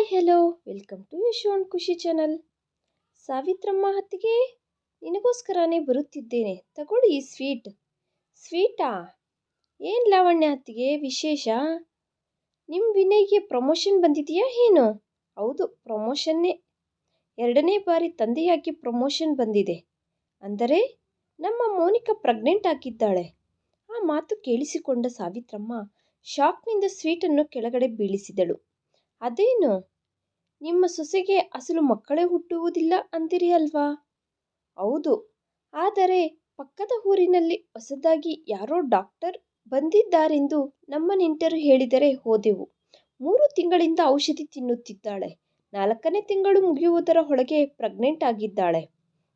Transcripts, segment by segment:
Hi hello welcome to ಯಶೋನ್ ಖುಷಿ channel. Savitramma ಅತ್ತಿಗೆ, ನಿನಗೋಸ್ಕರನೇ ಬರುತ್ತಿದ್ದೇನೆ, ತಗೊಳ್ಳಿ ಈ ಸ್ವೀಟಾ? ಏನು ಲಾವಣ್ಯ ಅತ್ತಿಗೆ ವಿಶೇಷ? ನಿಮ್ಮ ವಿನಯ್ಗೆ ಪ್ರಮೋಷನ್ ಬಂದಿದೆಯಾ ಏನು? ಹೌದು, ಪ್ರಮೋಷನ್ನೇ. 2ನೇ ಬಾರಿ ತಂದೆಯಾಗಿ ಪ್ರಮೋಷನ್ ಬಂದಿದೆ. ಅಂದರೆ ನಮ್ಮ ಮೋನಿಕಾ ಪ್ರೆಗ್ನೆಂಟ್ ಆಗಿದ್ದಾಳೆ. ಆ ಮಾತು ಕೇಳಿಸಿಕೊಂಡ ಸಾವಿತ್ರಮ್ಮ ಶಾಕ್ನಿಂದ ಸ್ವೀಟನ್ನು ಕೆಳಗಡೆ ಬೀಳಿಸಿದಳು. ಅದೇನು, ನಿಮ್ಮ ಸೊಸೆಗೆ ಅಸಲು ಮಕ್ಕಳೇ ಹುಟ್ಟುವುದಿಲ್ಲ ಅಂದಿರಿ ಅಲ್ವಾ? ಹೌದು, ಆದರೆ ಪಕ್ಕದ ಊರಿನಲ್ಲಿ ಹೊಸದಾಗಿ ಯಾರೋ ಡಾಕ್ಟರ್ ಬಂದಿದ್ದಾರೆಂದು ನಮ್ಮ ನೆಂಟರು ಹೇಳಿದರೆ ಹೋದೆವು. 3 ತಿಂಗಳಿಂದ ಔಷಧಿ ತಿನ್ನುತ್ತಿದ್ದಾಳೆ. 4ನೇ ತಿಂಗಳು ಮುಗಿಯುವುದರ ಒಳಗೆ ಪ್ರೆಗ್ನೆಂಟ್ ಆಗಿದ್ದಾಳೆ.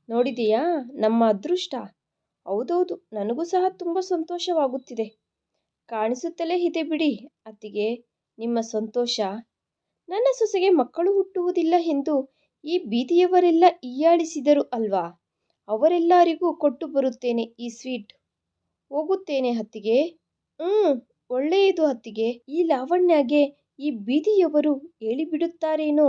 ನೋಡಿದೆಯಾ ನಮ್ಮ ಅದೃಷ್ಟ? ಹೌದೌದು, ನನಗೂ ಸಹ ತುಂಬ ಸಂತೋಷವಾಗುತ್ತಿದೆ. ಕಾಣಿಸುತ್ತಲೇ ಇದೆ ಬಿಡಿ ಅತ್ತಿಗೆ ನಿಮ್ಮ ಸಂತೋಷ. ನನ್ನ ಸೊಸೆಗೆ ಮಕ್ಕಳು ಹುಟ್ಟುವುದಿಲ್ಲ ಎಂದು ಈ ಬೀದಿಯವರೆಲ್ಲ ಹೀಯಾಳಿಸಿದರು ಅಲ್ವಾ? ಅವರೆಲ್ಲರಿಗೂ ಕೊಟ್ಟು ಬರುತ್ತೇನೆ ಈ ಸ್ವೀಟ್. ಹೋಗುತ್ತೇನೆ ಅತ್ತಿಗೆ. ಒಳ್ಳೆಯದು ಅತ್ತಿಗೆ. ಈ ಲಾವಣ್ಯಗೆ ಈ ಬೀದಿಯವರು ಹೇಳಿಬಿಡುತ್ತಾರೇನೋ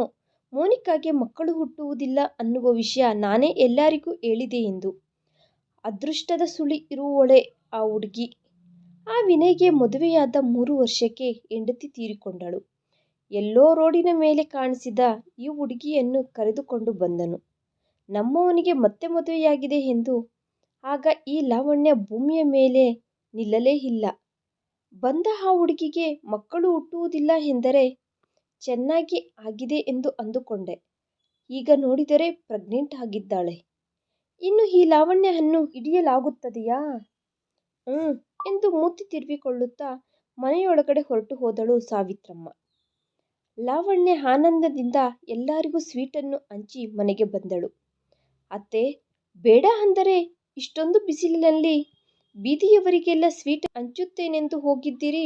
ಮೋನಿಕಾಗೆ ಮಕ್ಕಳು ಹುಟ್ಟುವುದಿಲ್ಲ ಅನ್ನುವ ವಿಷಯ ನಾನೇ ಎಲ್ಲರಿಗೂ ಹೇಳಿದೆ ಎಂದು. ಅದೃಷ್ಟದ ಸುಳಿ ಇರುವವಳೆ ಆ ಹುಡುಗಿ. ಆ ವಿನಯ್ಗೆ ಮದುವೆಯಾದ 3 ವರ್ಷಕ್ಕೆ ಹೆಂಡತಿ ತೀರಿಕೊಂಡಳು. ಎಲ್ಲೋ ರೋಡಿನ ಮೇಲೆ ಕಾಣಿಸಿದ ಈ ಹುಡುಗಿಯನ್ನು ಕರೆದುಕೊಂಡು ಬಂದನು. ನಮ್ಮವನಿಗೆ ಮತ್ತೆ ಮದುವೆಯಾಗಿದೆ ಎಂದು. ಆಗ ಈ ಲಾವಣ್ಯ ಭೂಮಿಯ ಮೇಲೆ ನಿಲ್ಲಲೇ ಇಲ್ಲ. ಬಂದ ಆ ಹುಡುಗಿಗೆ ಮಕ್ಕಳು ಹುಟ್ಟುವುದಿಲ್ಲ ಎಂದರೆ ಚೆನ್ನಾಗಿ ಆಗಿದೆ ಎಂದು ಅಂದುಕೊಂಡೆ. ಈಗ ನೋಡಿದರೆ ಪ್ರೆಗ್ನೆಂಟ್ ಆಗಿದ್ದಾಳೆ. ಇನ್ನು ಈ ಲಾವಣ್ಯವನ್ನು ಹಿಡಿಯಲಾಗುತ್ತದೆಯಾ? ಎಂದು ಮೂತಿ ತಿರುವಿಕೊಳ್ಳುತ್ತಾ ಮನೆಯೊಳಗಡೆ ಹೊರಟು ಹೋದಳು ಸಾವಿತ್ರಮ್ಮ. ಲಾವಣ್ಯ ಆನಂದದಿಂದ ಎಲ್ಲರಿಗೂ ಸ್ವೀಟನ್ನು ಹಂಚಿ ಮನೆಗೆ ಬಂದಳು. ಅತ್ತೆ, ಬೇಡ ಅಂದರೆ ಇಷ್ಟೊಂದು ಬಿಸಿಲಿನಲ್ಲಿ ಬೀದಿಯವರಿಗೆಲ್ಲ ಸ್ವೀಟ್ ಹಂಚುತ್ತೇನೆಂದು ಹೋಗಿದ್ದೀರಿ.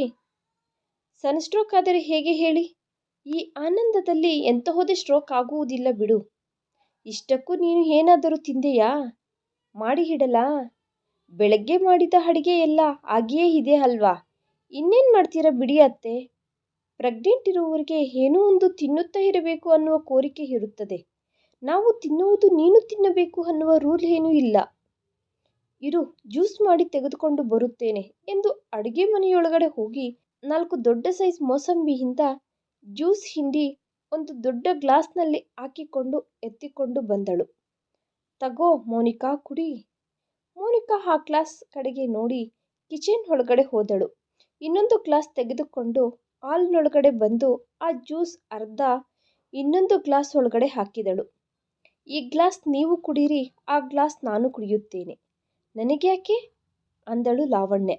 ಸನ್ಸ್ಟ್ರೋಕ್ ಆದರೆ ಹೇಗೆ ಹೇಳಿ? ಈ ಆನಂದದಲ್ಲಿ ಎಂತಹುದೇ ಸ್ಟ್ರೋಕ್ ಆಗುವುದಿಲ್ಲ ಬಿಡು. ಇಷ್ಟಕ್ಕೂ ನೀನು ಏನಾದರೂ ತಿಂದೆಯಾ? ಮಾಡಿ ಇಡಲಾ? ಬೆಳಗ್ಗೆ ಮಾಡಿದ ಅಡಿಗೆ ಎಲ್ಲ ಹಾಗೆಯೇ ಇದೆ ಅಲ್ವಾ? ಇನ್ನೇನು ಮಾಡ್ತೀರಾ ಬಿಡಿ ಅತ್ತೆ. ಪ್ರೆಗ್ನೆಂಟ್ ಇರುವವರಿಗೆ ಏನೋ ಒಂದು ತಿನ್ನುತ್ತಾ ಇರಬೇಕು ಅನ್ನುವ ಕೋರಿಕೆ ಇರುತ್ತದೆ. ನಾವು ತಿನ್ನುವುದು ನೀನು ತಿನ್ನಬೇಕು ಅನ್ನುವ ರೂಲ್ ಏನೂ ಇಲ್ಲ. ಇರು, ಜ್ಯೂಸ್ ಮಾಡಿ ತೆಗೆದುಕೊಂಡು ಬರುತ್ತೇನೆ ಎಂದು ಅಡುಗೆ ಮನೆಯೊಳಗಡೆ ಹೋಗಿ 4 ದೊಡ್ಡ ಸೈಜ್ ಮೋಸಂಬಿಯಿಂದ ಜ್ಯೂಸ್ ಹಿಂಡಿ ಒಂದು ದೊಡ್ಡ ಗ್ಲಾಸ್ನಲ್ಲಿ ಹಾಕಿಕೊಂಡು ಎತ್ತಿಕೊಂಡು ಬಂದಳು. ತಗೋ ಮೋನಿಕಾ, ಕುಡಿ. ಮೋನಿಕಾ ಆ ಗ್ಲಾಸ್ ಕಡೆಗೆ ನೋಡಿ ಕಿಚನ್ ಒಳಗಡೆ ಹೋದಳು. ಇನ್ನೊಂದು ಗ್ಲಾಸ್ ತೆಗೆದುಕೊಂಡು ಹಾಲ್ನೊಳಗಡೆ ಬಂದು ಆ ಜ್ಯೂಸ್ ಅರ್ಧ ಇನ್ನೊಂದು ಗ್ಲಾಸ್ ಒಳಗಡೆ ಹಾಕಿದಳು. ಈ ಗ್ಲಾಸ್ ನೀವು ಕುಡೀರಿ, ಆ ಗ್ಲಾಸ್ ನಾನು ಕುಡಿಯುತ್ತೇನೆ. ನನಗ್ಯಾಕೆ ಅಂದಳು ಲಾವಣ್ಯ.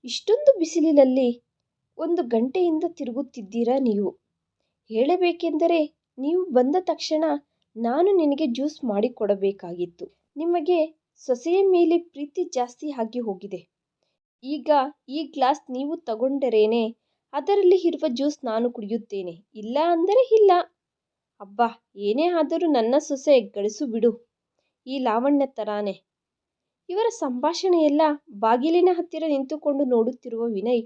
ಇಷ್ಟೊಂದು ಬಿಸಿಲಿನಲ್ಲಿ 1 ಗಂಟೆಯಿಂದ ತಿರುಗುತ್ತಿದ್ದೀರಾ ನೀವು. ಹೇಳಬೇಕೆಂದರೆ ನೀವು ಬಂದ ತಕ್ಷಣ ನಾನು ನಿನಗೆ ಜ್ಯೂಸ್ ಮಾಡಿಕೊಡಬೇಕಾಗಿತ್ತು. ನಿಮಗೆ ಸೊಸೆಯ ಮೇಲೆ ಪ್ರೀತಿ ಜಾಸ್ತಿ ಆಗಿ ಹೋಗಿದೆ. ಈಗ ಈ ಗ್ಲಾಸ್ ನೀವು ತಗೊಂಡರೇನೆ ಅದರಲ್ಲಿ ಇರುವ ಜ್ಯೂಸ್ ನಾನು ಕುಡಿಯುತ್ತೇನೆ, ಇಲ್ಲ ಅಂದರೆ ಇಲ್ಲ. ಅಬ್ಬಾ, ಏನೇ ಆದರೂ ನನ್ನ ಸೊಸೆ ಗಳಿಸು ಬಿಡು. ಈ ಲಾವಣ್ಯ ತರಾನೆ. ಇವರ ಸಂಭಾಷಣೆಯೆಲ್ಲ ಬಾಗಿಲಿನ ಹತ್ತಿರ ನಿಂತುಕೊಂಡು ನೋಡುತ್ತಿರುವ ವಿನಯ್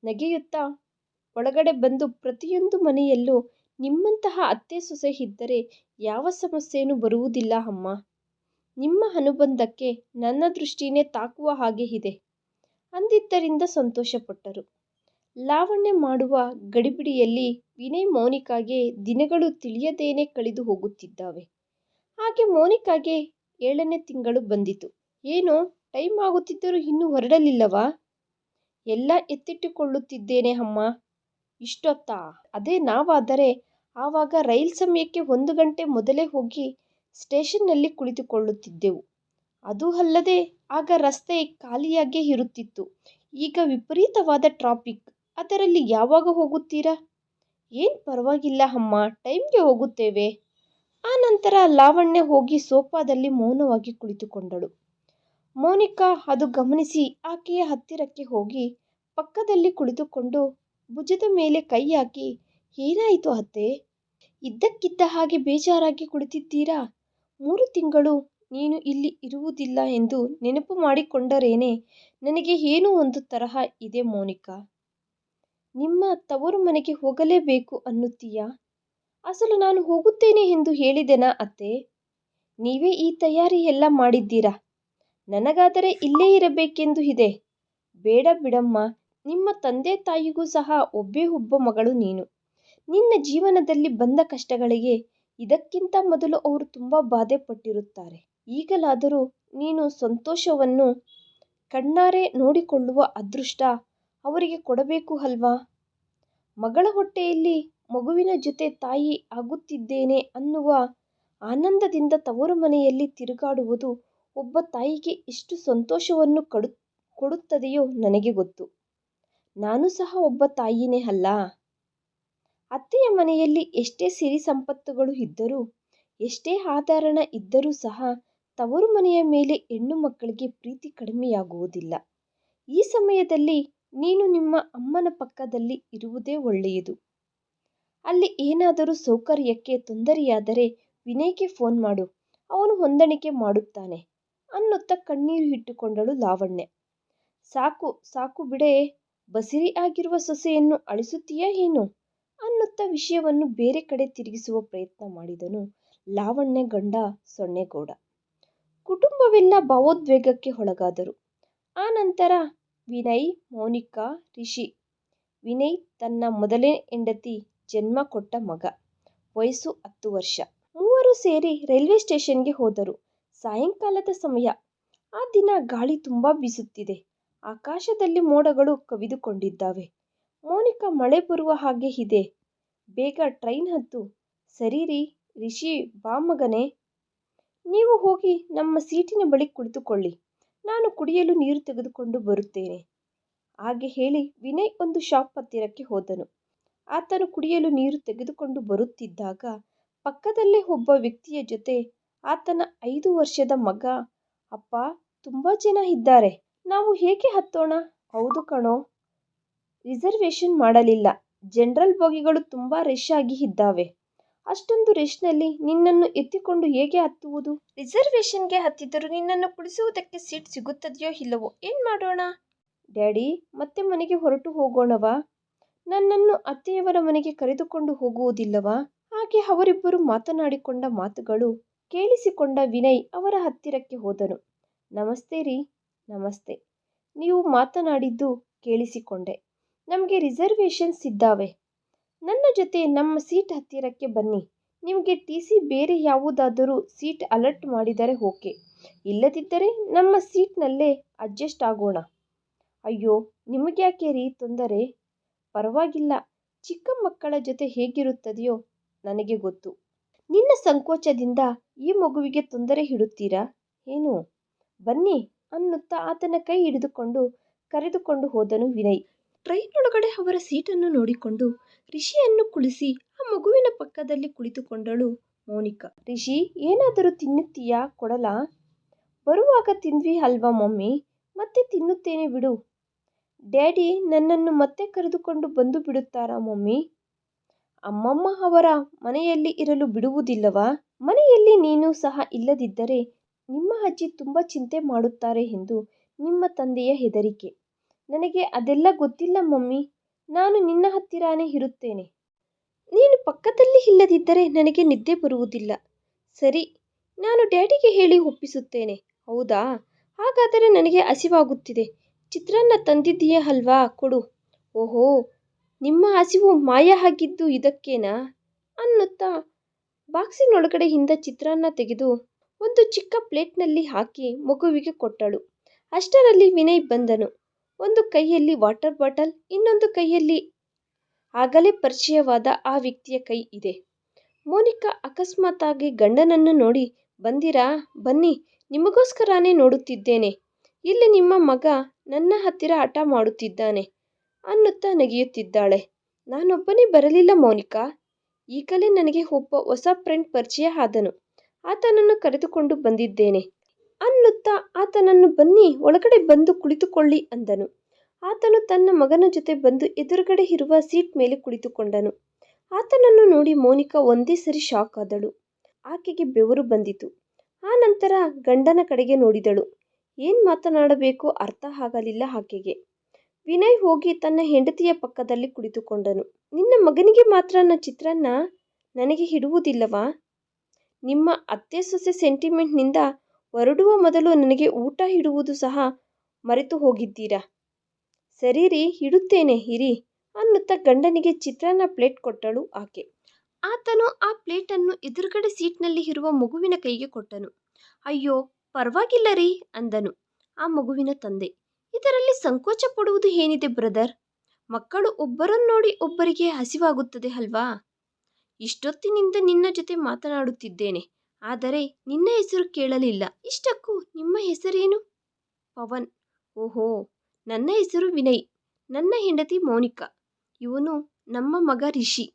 ನಗೆಯುತ್ತಾ ಒಳಗಡೆ ಬಂದು, ಪ್ರತಿಯೊಂದು ಮನೆಯಲ್ಲೂ ನಿಮ್ಮಂತಹ ಅತ್ತೆ ಸೊಸೆ ಇದ್ದರೆ ಯಾವ ಸಮಸ್ಯೆನೂ ಬರುವುದಿಲ್ಲ ಅಮ್ಮ. ನಿಮ್ಮ ಅನುಬಂಧಕ್ಕೆ ನನ್ನ ದೃಷ್ಟಿನೇ ತಾಕುವ ಹಾಗೆ ಇದೆ ಅಂದಿದ್ದರಿಂದ ಸಂತೋಷಪಟ್ಟರು. ಲಾವಣ್ಯ ಮಾಡುವ ಗಡಿಬಿಡಿಯಲ್ಲಿ ವಿನಯ್ ಮೋನಿಕಾಗೆ ದಿನಗಳು ತಿಳಿಯದೇನೆ ಕಳೆದು ಹೋಗುತ್ತಿದ್ದಾವೆ. ಹಾಗೆ ಮೋನಿಕಾಗೆ 7ನೇ ತಿಂಗಳು ಬಂದಿತು. ಏನೋ ಟೈಮ್ ಆಗುತ್ತಿದ್ದರೂ ಇನ್ನೂ ಹೊರಡಲಿಲ್ಲವಾ? ಎಲ್ಲ ಎತ್ತಿಟ್ಟುಕೊಳ್ಳುತ್ತಿದ್ದೇನೆ ಅಮ್ಮ. ಇಷ್ಟೊತ್ತಾ? ಅದೇ ನಾವಾದರೆ ಆವಾಗ ರೈಲ್ ಸಮಯಕ್ಕೆ 1 ಗಂಟೆ ಮೊದಲೇ ಹೋಗಿ ಸ್ಟೇಷನ್ನಲ್ಲಿ ಕುಳಿತುಕೊಳ್ಳುತ್ತಿದ್ದೆವು. ಅದೂ ಅಲ್ಲದೆ ಆಗ ರಸ್ತೆ ಖಾಲಿಯಾಗೇ ಇರುತ್ತಿತ್ತು. ಈಗ ವಿಪರೀತವಾದ ಟ್ರಾಫಿಕ್. ಅದರಲ್ಲಿ ಯಾವಾಗ ಹೋಗುತ್ತೀರಾ? ಏನು ಪರವಾಗಿಲ್ಲ ಅಮ್ಮ, ಟೈಮ್ಗೆ ಹೋಗುತ್ತೇವೆ. ಆ ನಂತರ ಲಾವಣ್ಯ ಹೋಗಿ ಸೋಫಾದಲ್ಲಿ ಮೌನವಾಗಿ ಕುಳಿತುಕೊಂಡಳು. ಮೋನಿಕಾ ಅದು ಗಮನಿಸಿ ಆಕೆಯ ಹತ್ತಿರಕ್ಕೆ ಹೋಗಿ ಪಕ್ಕದಲ್ಲಿ ಕುಳಿತುಕೊಂಡು ಭುಜದ ಮೇಲೆ ಕೈ ಹಾಕಿ, ಏನಾಯಿತು ಅತ್ತೆ? ಇದ್ದಕ್ಕಿದ್ದ ಹಾಗೆ ಬೇಜಾರಾಗಿ ಕುಳಿತಿದ್ದೀರಾ? 3 ತಿಂಗಳು ನೀನು ಇಲ್ಲಿ ಇರುವುದಿಲ್ಲ ಎಂದು ನೆನಪು ಮಾಡಿಕೊಂಡರೇನೆ ನನಗೆ ಏನೋ ಒಂದು ತರಹ ಇದೆ ಮೋನಿಕಾ. ನಿಮ್ಮ ತವರು ಮನೆಗೆ ಹೋಗಲೇಬೇಕು ಅನ್ನುತ್ತೀಯಾ? ಅಸಲು ನಾನು ಹೋಗುತ್ತೇನೆ ಎಂದು ಹೇಳಿದೆನಾ ಅತ್ತೆ? ನೀವೇ ಈ ತಯಾರಿ ಎಲ್ಲ ಮಾಡಿದ್ದೀರಾ? ನನಗಾದರೆ ಇಲ್ಲೇ ಇರಬೇಕೆಂದು ಇದೆ. ಬೇಡ ಬಿಡಮ್ಮ, ನಿಮ್ಮ ತಂದೆ ತಾಯಿಗೂ ಸಹ ಒಬ್ಬೇ ಒಬ್ಬ ಮಗಳು ನೀನು. ನಿನ್ನ ಜೀವನದಲ್ಲಿ ಬಂದ ಕಷ್ಟಗಳಿಗೆ ಇದಕ್ಕಿಂತ ಮೊದಲು ಅವರು ತುಂಬ ಬಾಧೆ ಪಟ್ಟಿರುತ್ತಾರೆ. ಈಗಲಾದರೂ ನೀನು ಸಂತೋಷವನ್ನು ಕಣ್ಣಾರೆ ನೋಡಿಕೊಳ್ಳುವ ಅದೃಷ್ಟ ಅವರಿಗೆ ಕೊಡಬೇಕು ಅಲ್ವಾ? ಮಗಳ ಹೊಟ್ಟೆಯಲ್ಲಿ ಮಗುವಿನ ಜೊತೆ ತಾಯಿ ಆಗುತ್ತಿದ್ದೇನೆ ಅನ್ನುವ ಆನಂದದಿಂದ ತವರು ಮನೆಯಲ್ಲಿ ತಿರುಗಾಡುವುದು ಒಬ್ಬ ತಾಯಿಗೆ ಎಷ್ಟು ಸಂತೋಷವನ್ನು ಕೊಡುತ್ತದೆಯೋ ನನಗೆ ಗೊತ್ತು. ನಾನು ಸಹ ಒಬ್ಬ ತಾಯಿನೇ ಅಲ್ಲ. ಅತ್ತೆಯ ಮನೆಯಲ್ಲಿ ಎಷ್ಟೇ ಸಿರಿ ಸಂಪತ್ತುಗಳು ಇದ್ದರೂ, ಎಷ್ಟೇ ಆಧರಣ ಇದ್ದರೂ ಸಹ ತವರು ಮನೆಯ ಮೇಲೆ ಹೆಣ್ಣು ಮಕ್ಕಳಿಗೆ ಪ್ರೀತಿ ಕಡಿಮೆಯಾಗುವುದಿಲ್ಲ. ಈ ಸಮಯದಲ್ಲಿ ನೀನು ನಿಮ್ಮ ಅಮ್ಮನ ಪಕ್ಕದಲ್ಲಿ ಇರುವುದೇ ಒಳ್ಳೆಯದು. ಅಲ್ಲಿ ಏನಾದರೂ ಸೌಕರ್ಯಕ್ಕೆ ತೊಂದರೆಯಾದರೆ ವಿನಯ್ಗೆ ಫೋನ್ ಮಾಡು, ಅವನು ಹೊಂದಾಣಿಕೆ ಮಾಡುತ್ತಾನೆ ಅನ್ನುತ್ತಾ ಕಣ್ಣೀರು ಇಟ್ಟುಕೊಂಡಳು ಲಾವಣ್ಯ. ಸಾಕು ಸಾಕು ಬಿಡೇ, ಬಸಿರಿ ಆಗಿರುವ ಸೊಸೆಯನ್ನು ಅಳಿಸುತ್ತೀಯಾ ಏನು ಅನ್ನುತ್ತಾ ವಿಷಯವನ್ನು ಬೇರೆ ಕಡೆ ತಿರುಗಿಸುವ ಪ್ರಯತ್ನ ಮಾಡಿದನು ಲಾವಣ್ಯ ಗಂಡ ಸೊನ್ನೆಗೌಡ. ಕುಟುಂಬವೆಲ್ಲ ಭಾವೋದ್ವೇಗಕ್ಕೆ ಒಳಗಾದರು. ಆ ನಂತರ ವಿನಯ್, ಮೌನಿಕಾ, ರಿಷಿ. ವಿನಯ್ ತನ್ನ ಮೊದಲನೇ ಹೆಂಡತಿ ಜನ್ಮ ಕೊಟ್ಟ ಮಗ, ವಯಸ್ಸು 10 ವರ್ಷ. ಮೂವರು ಸೇರಿ ರೈಲ್ವೆ ಸ್ಟೇಷನ್ಗೆ ಹೋದರು. ಸಾಯಂಕಾಲದ ಸಮಯ. ಆ ದಿನ ಗಾಳಿ ತುಂಬಾ ಬೀಸುತ್ತಿದೆ. ಆಕಾಶದಲ್ಲಿ ಮೋಡಗಳು ಕವಿದುಕೊಂಡಿದ್ದಾವೆ. ಮೌನಿಕಾ, ಮಳೆ ಬರುವ ಹಾಗೆ ಇದೆ, ಬೇಗ ಟ್ರೈನ್ ಹತ್ತು. ಸರಿ ರೀ. ರಿಷಿ, ಬಾ ಮಗನೇ, ನೀವು ಹೋಗಿ ನಮ್ಮ ಸೀಟಿನ ಬಳಿ ಕುಳಿತುಕೊಳ್ಳಿ, ನಾನು ಕುಡಿಯಲು ನೀರು ತೆಗೆದುಕೊಂಡು ಬರುತ್ತೇನೆ. ಹಾಗೆ ಹೇಳಿ ವಿನಯ್ ಒಂದು ಶಾಪ್ ಹತ್ತಿರಕ್ಕೆ ಹೋದನು. ಆತನು ಕುಡಿಯಲು ನೀರು ತೆಗೆದುಕೊಂಡು ಬರುತ್ತಿದ್ದಾಗ ಪಕ್ಕದಲ್ಲೇ ಒಬ್ಬ ವ್ಯಕ್ತಿಯ ಜೊತೆ ಆತನ 5 ವರ್ಷದ ಮಗ, ಅಪ್ಪ, ತುಂಬಾ ಜನ ಇದ್ದಾರೆ, ನಾವು ಹೇಗೆ ಹತ್ತೋಣ? ಹೌದು ಕಣೋ, ರಿಸರ್ವೇಶನ್ ಮಾಡಲಿಲ್ಲ. ಜನರಲ್ ಬೋಗಿಗಳು ತುಂಬಾ ರಶ್ ಆಗಿ ಇದ್ದಾವೆ. ಅಷ್ಟೊಂದು ರಶ್ನಲ್ಲಿ ನಿನ್ನನ್ನು ಎತ್ತಿಕೊಂಡು ಹೇಗೆ ಹತ್ತುವುದು? ರಿಸರ್ವೇಶನ್ಗೆ ಹತ್ತಿದರೂ ನಿನ್ನನ್ನು ಕುಳಿಸುವುದಕ್ಕೆ ಸೀಟ್ ಸಿಗುತ್ತದೆಯೋ ಇಲ್ಲವೋ, ಏನ್ ಮಾಡೋಣ? ಡ್ಯಾಡಿ, ಮತ್ತೆ ಮನೆಗೆ ಹೊರಟು ಹೋಗೋಣವಾ? ನನ್ನನ್ನು ಅತ್ತೆಯವರ ಮನೆಗೆ ಕರೆದುಕೊಂಡು ಹೋಗುವುದಿಲ್ಲವಾ? ಹಾಗೆ ಅವರಿಬ್ಬರು ಮಾತನಾಡಿಕೊಂಡ ಮಾತುಗಳು ಕೇಳಿಸಿಕೊಂಡ ವಿನಯ್ ಅವರ ಹತ್ತಿರಕ್ಕೆ ಹೋದನು. ನಮಸ್ತೆ ರೀ. ನಮಸ್ತೆ. ನೀವು ಮಾತನಾಡಿದ್ದು ಕೇಳಿಸಿಕೊಂಡೆ. ನಮಗೆ ರಿಸರ್ವೇಶನ್ಸ್ ಇದ್ದಾವೆ. ನನ್ನ ಜೊತೆ ನಮ್ಮ ಸೀಟ್ ಹತ್ತಿರಕ್ಕೆ ಬನ್ನಿ. ನಿಮಗೆ TC ಬೇರೆ ಯಾವುದಾದರೂ ಸೀಟ್ ಅಲರ್ಟ್ ಮಾಡಿದರೆ ಓಕೆ, ಇಲ್ಲದಿದ್ದರೆ ನಮ್ಮ ಸೀಟ್ನಲ್ಲೇ ಅಡ್ಜಸ್ಟ್ ಆಗೋಣ. ಅಯ್ಯೋ, ನಿಮಗ್ಯಾಕೆ ರೀ ತೊಂದರೆ? ಪರವಾಗಿಲ್ಲ, ಚಿಕ್ಕ ಮಕ್ಕಳ ಜೊತೆ ಹೇಗಿರುತ್ತದೆಯೋ ನನಗೆ ಗೊತ್ತು. ನಿನ್ನ ಸಂಕೋಚದಿಂದ ಈ ಮಗುವಿಗೆ ತೊಂದರೆ ಇಡುತ್ತೀರಾ ಏನು? ಬನ್ನಿ ಅನ್ನುತ್ತಾ ಆತನ ಕೈ ಹಿಡಿದುಕೊಂಡು ಕರೆದುಕೊಂಡು ಹೋದನು ವಿನಯ್. ಟ್ರೈನ್ ಒಳಗಡೆ ಅವರ ಸೀಟನ್ನು ನೋಡಿಕೊಂಡು ರಿಷಿಯನ್ನು ಕುಳಿಸಿ ಆ ಮಗುವಿನ ಪಕ್ಕದಲ್ಲಿ ಕುಳಿತುಕೊಂಡಳು ಮೌನಿಕಾ. ರಿಷಿ, ಏನಾದರೂ ತಿನ್ನುತ್ತೀಯಾ? ಕೊಡಲಾ? ಬರುವಾಗ ತಿಂದ್ವಿ ಅಲ್ವಾ ಮಮ್ಮಿ, ಮತ್ತೆ ತಿನ್ನುತ್ತೇನೆ ಬಿಡು. ಡ್ಯಾಡಿ ನನ್ನನ್ನು ಮತ್ತೆ ಕರೆದುಕೊಂಡು ಬಂದು ಬಿಡುತ್ತಾರಾ ಮಮ್ಮಿ? ಅಮ್ಮಮ್ಮ ಅವರ ಮನೆಯಲ್ಲಿ ಇರಲು ಬಿಡುವುದಿಲ್ಲವಾ? ಮನೆಯಲ್ಲಿ ನೀನು ಸಹ ಇಲ್ಲದಿದ್ದರೆ ನಿಮ್ಮ ಅಜ್ಜಿ ತುಂಬ ಚಿಂತೆ ಮಾಡುತ್ತಾರೆ ಎಂದು ನಿಮ್ಮ ತಂದೆಯ ಹೆದರಿಕೆ. ನನಗೆ ಅದೆಲ್ಲ ಗೊತ್ತಿಲ್ಲ ಮಮ್ಮಿ, ನಾನು ನಿನ್ನ ಹತ್ತಿರಾನೇ ಇರುತ್ತೇನೆ. ನೀನು ಪಕ್ಕದಲ್ಲಿ ಇಲ್ಲದಿದ್ದರೆ ನನಗೆ ನಿದ್ದೆ ಬರುವುದಿಲ್ಲ. ಸರಿ, ನಾನು ಡ್ಯಾಡಿಗೆ ಹೇಳಿ ಒಪ್ಪಿಸುತ್ತೇನೆ. ಹೌದಾ? ಹಾಗಾದರೆ ನನಗೆ ಹಸಿವಾಗುತ್ತಿದೆ. ಚಿತ್ರಾನ್ನ ತಂದಿದ್ದೀಯಾ ಅಲ್ವಾ, ಕೊಡು. ಓಹೋ, ನಿಮ್ಮ ಹಸಿವು ಮಾಯ ಆಗಿದ್ದು ಇದಕ್ಕೇನಾ ಅನ್ನುತ್ತಾ ಬಾಕ್ಸಿನೊಳಗಡೆಯಿಂದ ಚಿತ್ರಾನ್ನ ತೆಗೆದು ಒಂದು ಚಿಕ್ಕ ಪ್ಲೇಟ್ನಲ್ಲಿ ಹಾಕಿ ಮಗುವಿಗೆ ಕೊಟ್ಟಳು. ಅಷ್ಟರಲ್ಲಿ ವಿನಯ್ ಬಂದನು. ಒಂದು ಕೈಯಲ್ಲಿ ವಾಟರ್ ಬಾಟಲ್, ಇನ್ನೊಂದು ಕೈಯಲ್ಲಿ ಆಗಲೇ ಪರಿಚಯವಾದ ಆ ವ್ಯಕ್ತಿಯ ಕೈ ಇದೆ. ಮೌನಿಕಾ ಅಕಸ್ಮಾತ್ತಾಗಿ ಗಂಡನನ್ನು ನೋಡಿ, ಬಂದಿರಾ? ಬನ್ನಿ, ನಿಮಗೋಸ್ಕರನೇ ನೋಡುತ್ತಿದ್ದೇನೆ. ಇಲ್ಲಿ ನಿಮ್ಮ ಮಗ ನನ್ನ ಹತ್ತಿರ ಹಠ ಮಾಡುತ್ತಿದ್ದಾನೆ ಅನ್ನುತ್ತಾ ನಗಿಯುತ್ತಿದ್ದಾಳೆ. ನಾನೊಬ್ಬನೇ ಬರಲಿಲ್ಲ ಮೌನಿಕಾ, ಈಗಲೇ ನನಗೆ ಒಬ್ಬ ಹೊಸ ಫ್ರೆಂಡ್ ಪರಿಚಯ ಆದನು, ಆತನನ್ನು ಕರೆದುಕೊಂಡು ಬಂದಿದ್ದೇನೆ ಅನ್ನುತ್ತಾ ಆತನನ್ನು ಬನ್ನಿ ಒಳಗಡೆ ಬಂದು ಕುಳಿತುಕೊಳ್ಳಿ ಅಂದನು. ಆತನು ತನ್ನ ಮಗನ ಜೊತೆ ಬಂದು ಎದುರುಗಡೆ ಇರುವ ಸೀಟ್ ಮೇಲೆ ಕುಳಿತುಕೊಂಡನು. ಆತನನ್ನು ನೋಡಿ ಮೌನಿಕಾ ಒಂದೇ ಸರಿ ಶಾಕ್ ಆದಳು. ಆಕೆಗೆ ಬೆವರು ಬಂದಿತು. ಆ ನಂತರ ಗಂಡನ ಕಡೆಗೆ ನೋಡಿದಳು. ಏನು ಮಾತನಾಡಬೇಕೋ ಅರ್ಥ ಆಗಲಿಲ್ಲ ಆಕೆಗೆ. ವಿನಯ್ ಹೋಗಿ ತನ್ನ ಹೆಂಡತಿಯ ಪಕ್ಕದಲ್ಲಿ ಕುಳಿತುಕೊಂಡನು. ನಿನ್ನ ಮಗನಿಗೆ ಮಾತ್ರ ಚಿತ್ರಾನ್ನ, ನನಗೆ ಇಡುವುದಿಲ್ಲವಾ? ನಿಮ್ಮ ಅತ್ತೆ ಸೊಸೆ ಸೆಂಟಿಮೆಂಟ್ನಿಂದ ಹೊರಡುವ ಮೊದಲು ನನಗೆ ಊಟ ಇಡುವುದು ಸಹ ಮರೆತು ಹೋಗಿದ್ದೀರಾ? ಸರಿ ರೀ, ಇಡುತ್ತೇನೆ ಇರಿ ಅನ್ನುತ್ತಾ ಗಂಡನಿಗೆ ಚಿತ್ರಾನ್ನ ಪ್ಲೇಟ್ ಕೊಟ್ಟಳು ಆಕೆ. ಆತನು ಆ ಪ್ಲೇಟನ್ನು ಎದುರುಗಡೆ ಸೀಟ್ನಲ್ಲಿ ಇರುವ ಮಗುವಿನ ಕೈಗೆ ಕೊಟ್ಟನು. ಅಯ್ಯೋ ಪರವಾಗಿಲ್ಲ ರೀ ಅಂದನು ಆ ಮಗುವಿನ ತಂದೆ. ಇದರಲ್ಲಿ ಸಂಕೋಚ ಪಡುವುದು ಏನಿದೆ ಬ್ರದರ್? ಮಕ್ಕಳು ಒಬ್ಬರನ್ನು ನೋಡಿ ಒಬ್ಬರಿಗೆ ಹಸಿವಾಗುತ್ತದೆ ಅಲ್ವಾ? ಇಷ್ಟೊತ್ತಿನಿಂದ ನಿನ್ನ ಜೊತೆ ಮಾತನಾಡುತ್ತಿದ್ದೇನೆ, ಆದರೆ ನಿನ್ನ ಹೆಸರು ಕೇಳಲಿಲ್ಲ. ಇಷ್ಟಕ್ಕೂ ನಿಮ್ಮ ಹೆಸರೇನು? ಪವನ್. ಓಹೋ, ನನ್ನ ಹೆಸರು ವಿನಯ್. ನನ್ನ ಹೆಂಡತಿ ಮೋನಿಕಾ. ಇವನು ನಮ್ಮ ಮಗ ರಿಷಿ.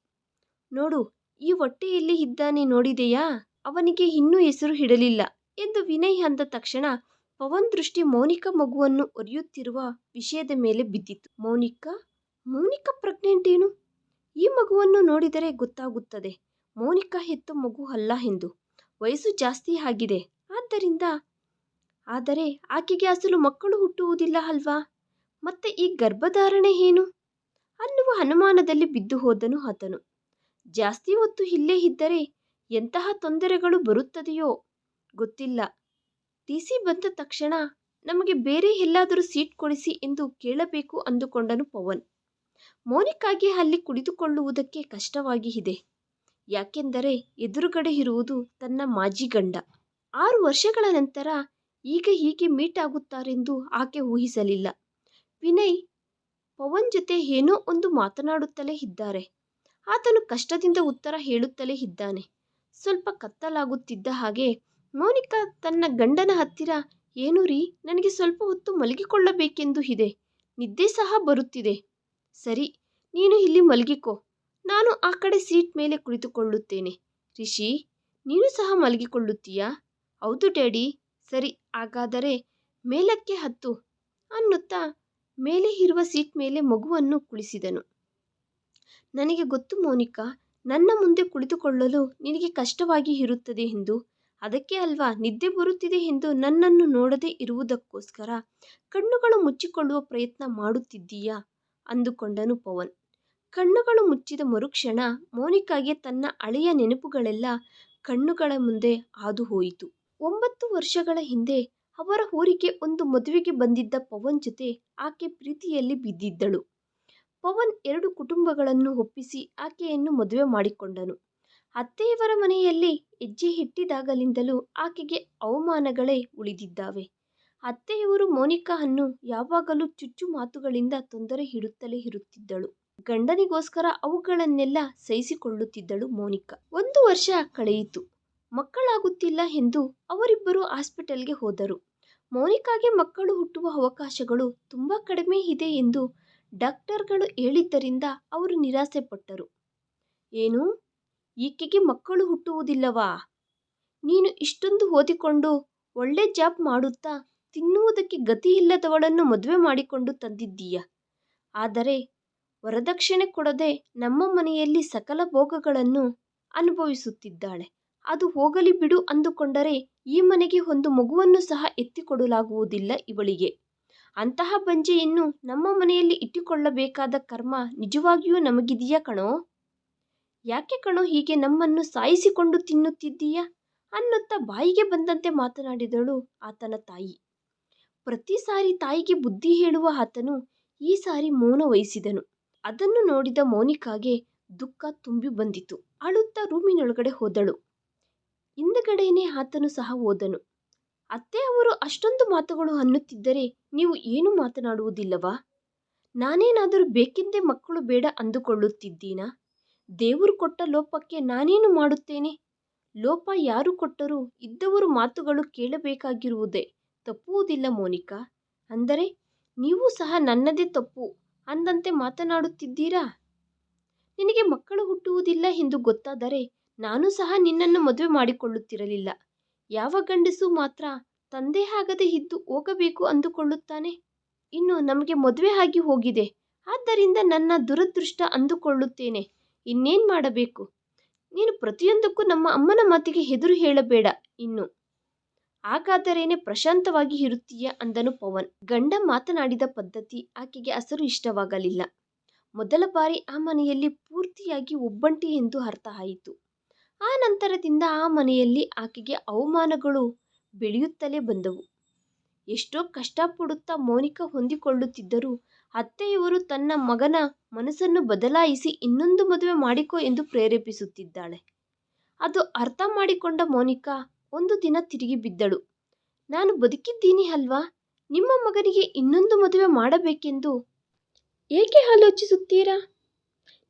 ನೋಡು, ಈ ಹೊಟ್ಟೆಯಲ್ಲಿ ಇದ್ದಾನೆ ನೋಡಿದೆಯಾ? ಅವನಿಗೆ ಇನ್ನೂ ಹೆಸರು ಇಡಲಿಲ್ಲ ಎಂದು ವಿನಯ್ ಅಂದ ತಕ್ಷಣ ಪವನ್ ದೃಷ್ಟಿ ಮೋನಿಕಾ ಮಗುವನ್ನು ಒರೆಯುತ್ತಿರುವ ವಿಷಯದ ಮೇಲೆ ಬಿದ್ದಿತು. ಮೋನಿಕಾ ಪ್ರೆಗ್ನೆಂಟ್ ಏನು? ಈ ಮಗುವನ್ನು ನೋಡಿದರೆ ಗೊತ್ತಾಗುತ್ತದೆ ಮೋನಿಕಾ ಹೆತ್ತ ಮಗು ಅಲ್ಲ ಎಂದು. ವಯಸ್ಸು ಜಾಸ್ತಿ ಆಗಿದೆ, ಆದರೆ ಆಕೆಗೆ ಅಸಲು ಮಕ್ಕಳು ಹುಟ್ಟುವುದಿಲ್ಲ ಅಲ್ವಾ? ಮತ್ತೆ ಈ ಗರ್ಭಧಾರಣೆ ಏನು ಅನ್ನುವ ಅನುಮಾನದಲ್ಲಿ ಬಿದ್ದು ಹೋದನು ಆತನು. ಜಾಸ್ತಿ ಹೊತ್ತು ಇಲ್ಲೇ ಇದ್ದರೆ ಎಂತಹ ತೊಂದರೆಗಳು ಬರುತ್ತದೆಯೋ ಗೊತ್ತಿಲ್ಲ. ಟಿಸಿ ಬಂದ ತಕ್ಷಣ ನಮಗೆ ಬೇರೆ ಎಲ್ಲಾದರೂ ಸೀಟ್ ಕೊಡಿಸಿ ಎಂದು ಕೇಳಬೇಕು ಅಂದುಕೊಂಡನು ಪವನ್. ಮೋನಿಕಾಗೆ ಅಲ್ಲಿ ಕುಳಿತುಕೊಳ್ಳುವುದಕ್ಕೆ ಕಷ್ಟವಾಗಿ ಇದೆ. ಯಾಕೆಂದರೆ ಎದುರುಗಡೆ ಇರುವುದು ತನ್ನ ಮಾಜಿ ಗಂಡ. 6 ವರ್ಷಗಳ ನಂತರ ಈಗ ಹೀಗೆ ಮೀಟ್ ಆಗುತ್ತಾರೆಂದು ಆಕೆ ಊಹಿಸಲಿಲ್ಲ. ವಿನಯ್ ಪವನ್ ಜೊತೆ ಏನೋ ಒಂದು ಮಾತನಾಡುತ್ತಲೇ ಇದ್ದಾರೆ. ಆತನು ಕಷ್ಟದಿಂದ ಉತ್ತರ ಹೇಳುತ್ತಲೇ ಇದ್ದಾನೆ. ಸ್ವಲ್ಪ ಕತ್ತಲಾಗುತ್ತಿದ್ದ ಹಾಗೆ ಮೋನಿಕಾ ತನ್ನ ಗಂಡನ ಹತ್ತಿರ, ಏನು ರೀ, ನನಗೆ ಸ್ವಲ್ಪ ಹೊತ್ತು ಮಲಗಿಕೊಳ್ಳಬೇಕೆಂದು ಇದೆ. ನಿದ್ದೆ ಸಹ ಬರುತ್ತಿದೆ. ಸರಿ, ನೀನು ಇಲ್ಲಿ ಮಲಗಿಕೋ, ನಾನು ಆ ಕಡೆ ಸೀಟ್ ಮೇಲೆ ಕುಳಿತುಕೊಳ್ಳುತ್ತೇನೆ. ರಿಷಿ, ನೀನು ಸಹ ಮಲಗಿಕೊಳ್ಳುತ್ತೀಯಾ? ಹೌದು ಡ್ಯಾಡಿ. ಸರಿ, ಹಾಗಾದರೆ ಮೇಲಕ್ಕೆ ಹತ್ತು ಅನ್ನುತ್ತಾ ಮೇಲೆ ಇರುವ ಸೀಟ್ ಮೇಲೆ ಮಗುವನ್ನು ಕುಳಿಸಿದನು. ನನಗೆ ಗೊತ್ತು ಮೋನಿಕಾ, ನನ್ನ ಮುಂದೆ ಕುಳಿತುಕೊಳ್ಳಲು ನಿನಗೆ ಕಷ್ಟವಾಗಿ ಇರುತ್ತದೆ ಎಂದು. ಅದಕ್ಕೆ ಅಲ್ವಾ ನಿದ್ದೆ ಬರುತ್ತಿದೆ ಎಂದು ನನ್ನನ್ನು ನೋಡದೇ ಇರುವುದಕ್ಕೋಸ್ಕರ ಕಣ್ಣುಗಳು ಮುಚ್ಚಿಕೊಳ್ಳುವ ಪ್ರಯತ್ನ ಮಾಡುತ್ತಿದ್ದೀಯಾ ಅಂದುಕೊಂಡನು ಪವನ್. ಕಣ್ಣುಗಳು ಮುಚ್ಚಿದ ಮರುಕ್ಷಣ ಮೋನಿಕಾಗೆ ತನ್ನ ಹಳೆಯ ನೆನಪುಗಳೆಲ್ಲ ಕಣ್ಣುಗಳ ಮುಂದೆ ಹಾದು ಹೋಯಿತು. 9 ವರ್ಷಗಳ ಹಿಂದೆ ಅವರ ಊರಿಗೆ ಒಂದು ಮದುವೆಗೆ ಬಂದಿದ್ದ ಪವನ್ ಜೊತೆ ಆಕೆ ಪ್ರೀತಿಯಲ್ಲಿ ಬಿದ್ದಿದ್ದಳು. ಪವನ್ 2 ಕುಟುಂಬಗಳನ್ನು ಒಪ್ಪಿಸಿ ಆಕೆಯನ್ನು ಮದುವೆ ಮಾಡಿಕೊಂಡನು. ಅತ್ತೆಯವರ ಮನೆಯಲ್ಲಿ ಹೆಜ್ಜೆ ಇಟ್ಟಿದಾಗಲಿಂದಲೂ ಆಕೆಗೆ ಅವಮಾನಗಳೇ ಉಳಿದಿದ್ದಾವೆ. ಅತ್ತೆಯವರು ಮೋನಿಕಾ ಅನ್ನು ಯಾವಾಗಲೂ ಚುಚ್ಚು ಮಾತುಗಳಿಂದ ತೊಂದರೆ ಇಡುತ್ತಲೇ ಇರುತ್ತಿದ್ದಳು. ಗಂಡನಿಗೋಸ್ಕರ ಅವುಗಳನ್ನೆಲ್ಲ ಸಹಿಸಿಕೊಳ್ಳುತ್ತಿದ್ದಳು ಮೋನಿಕಾ. 1 ವರ್ಷ ಕಳೆಯಿತು. ಮಕ್ಕಳಾಗುತ್ತಿಲ್ಲ ಎಂದು ಅವರಿಬ್ಬರು ಹಾಸ್ಪಿಟಲ್ಗೆ ಹೋದರು. ಮೋನಿಕಾಗೆ ಮಕ್ಕಳು ಹುಟ್ಟುವ ಅವಕಾಶಗಳು ತುಂಬಾ ಕಡಿಮೆ ಇದೆ ಎಂದು ಡಾಕ್ಟರ್ಗಳು ಹೇಳಿದ್ದರಿಂದ ಅವರು ನಿರಾಸೆ ಪಟ್ಟರು. ಏನು, ಈಕೆಗೆ ಮಕ್ಕಳು ಹುಟ್ಟುವುದಿಲ್ಲವಾ? ನೀನು ಇಷ್ಟೊಂದು ಓದಿಕೊಂಡು ಒಳ್ಳೆ ಜಾಬ್ ಮಾಡುತ್ತಾ ತಿನ್ನುವುದಕ್ಕೆ ಗತಿಯಿಲ್ಲದವಳನ್ನು ಮದುವೆ ಮಾಡಿಕೊಂಡು ತಂದಿದ್ದೀಯ. ಆದರೆ ವರದಕ್ಷಿಣೆ ಕೊಡದೆ ನಮ್ಮ ಮನೆಯಲ್ಲಿ ಸಕಲ ಭೋಗಗಳನ್ನು ಅನುಭವಿಸುತ್ತಿದ್ದಾಳೆ. ಅದು ಹೋಗಲಿ ಬಿಡು ಅಂದುಕೊಂಡರೆ ಈ ಮನೆಗೆ ಒಂದು ಮಗುವನ್ನು ಸಹ ಎತ್ತಿಕೊಡಲಾಗುವುದಿಲ್ಲ ಇವಳಿಗೆ. ಅಂತಹ ಬಂಜೆಯನ್ನು ನಮ್ಮ ಮನೆಯಲ್ಲಿ ಇಟ್ಟುಕೊಳ್ಳಬೇಕಾದ ಕರ್ಮ ನಿಜವಾಗಿಯೂ ನಮಗಿದೆಯಾ ಕಣೋ? ಯಾಕೆ ಕಣೋ ಹೀಗೆ ನಮ್ಮನ್ನು ಸಾಯಿಸಿಕೊಂಡು ತಿನ್ನುತ್ತಿದ್ದೀಯಾ ಅನ್ನುತ್ತಾ ಬಾಯಿಗೆ ಬಂದಂತೆ ಮಾತನಾಡಿದಳು ಆತನ ತಾಯಿ. ಪ್ರತಿ ಸಾರಿ ತಾಯಿಗೆ ಬುದ್ಧಿ ಹೇಳುವ ಆತನು ಈ ಸಾರಿ ಮೌನ ವಹಿಸಿದನು. ಅದನ್ನು ನೋಡಿದ ಮೋನಿಕಾಗೆ ದುಃಖ ತುಂಬಿ ಬಂದಿತು. ಅಳುತ್ತಾ ರೂಮಿನೊಳಗಡೆ ಹೋದಳು. ಹಿಂದಗಡೆನೇ ಆತನು ಸಹ ಹೋದನು. ಅತ್ತೆ ಅವರು ಅಷ್ಟೊಂದು ಮಾತುಗಳು ಅನ್ನುತ್ತಿದ್ದರೆ ನೀವು ಏನು ಮಾತನಾಡುವುದಿಲ್ಲವಾ? ನಾನೇನಾದರೂ ಬೇಕೆಂದೇ ಮಕ್ಕಳು ಬೇಡ ಅಂದುಕೊಳ್ಳುತ್ತಿದ್ದೀನಾ? ದೇವರು ಕೊಟ್ಟ ಲೋಪಕ್ಕೆ ನಾನೇನು ಮಾಡುತ್ತೇನೆ? ಲೋಪ ಯಾರು ಕೊಟ್ಟರೂ ಇದ್ದವರು ಮಾತುಗಳು ಕೇಳಬೇಕಾಗಿರುವುದೇ, ತಪ್ಪುವುದಿಲ್ಲ ಮೋನಿಕಾ. ಅಂದರೆ ನೀವು ಸಹ ನನ್ನದೇ ತಪ್ಪು ಅಂದಂತೆ ಮಾತನಾಡುತ್ತಿದ್ದೀರಾ? ನಿನಗೆ ಮಕ್ಕಳು ಹುಟ್ಟುವುದಿಲ್ಲ ಎಂದು ಗೊತ್ತಾದರೆ ನಾನು ಸಹ ನಿನ್ನನ್ನು ಮದುವೆ ಮಾಡಿಕೊಳ್ಳುತ್ತಿರಲಿಲ್ಲ. ಯಾವ ಗಂಡಸು ಮಾತ್ರ ತಂದೆ ಆಗದೆ ಇದ್ದು ಹೋಗಬೇಕು ಅಂದುಕೊಳ್ಳುತ್ತಾನೆ? ಇನ್ನು ನಮಗೆ ಮದುವೆ ಆಗಿ ಹೋಗಿದೆ, ಆದ್ದರಿಂದ ನನ್ನ ದುರದೃಷ್ಟ ಅಂದುಕೊಳ್ಳುತ್ತೇನೆ. ಇನ್ನೇನು ಮಾಡಬೇಕು? ನೀನು ಪ್ರತಿಯೊಂದಕ್ಕೂ ನಮ್ಮ ಅಮ್ಮನ ಮಾತಿಗೆ ಎದುರು ಹೇಳಬೇಡ ಇನ್ನು. ಹಾಗಾದರೇನೆ ಪ್ರಶಾಂತವಾಗಿ ಇರುತ್ತೀಯ ಅಂದನು ಪವನ್. ಗಂಡ ಮಾತನಾಡಿದ ಪದ್ಧತಿ ಆಕೆಗೆ ಅಸಲು ಇಷ್ಟವಾಗಲಿಲ್ಲ. ಮೊದಲ ಬಾರಿ ಆ ಮನೆಯಲ್ಲಿ ಪೂರ್ತಿಯಾಗಿ ಒಬ್ಬಂಟಿ ಎಂದು ಅರ್ಥ ಆಯಿತು. ಆ ನಂತರದಿಂದ ಆ ಮನೆಯಲ್ಲಿ ಆಕೆಗೆ ಅವಮಾನಗಳು ಬೆಳೆಯುತ್ತಲೇ ಬಂದವು. ಎಷ್ಟೋ ಕಷ್ಟಪಡುತ್ತಾ ಮೋನಿಕಾ ಹೊಂದಿಕೊಳ್ಳುತ್ತಿದ್ದರೂ ಅತ್ತೆಯವರು ತನ್ನ ಮಗನ ಮನಸ್ಸನ್ನು ಬದಲಾಯಿಸಿ ಇನ್ನೊಂದು ಮದುವೆ ಮಾಡಿಕೊ ಎಂದು ಪ್ರೇರೇಪಿಸುತ್ತಿದ್ದಾಳೆ. ಅದು ಅರ್ಥ ಮಾಡಿಕೊಂಡ ಮೋನಿಕಾ ಒಂದು ದಿನ ತಿರುಗಿ ಬಿದ್ದಳು. ನಾನು ಬದುಕಿದ್ದೀನಿ ಅಲ್ವಾ, ನಿಮ್ಮ ಮಗನಿಗೆ ಇನ್ನೊಂದು ಮದುವೆ ಮಾಡಬೇಕೆಂದು ಏಕೆ ಆಲೋಚಿಸುತ್ತೀರಾ?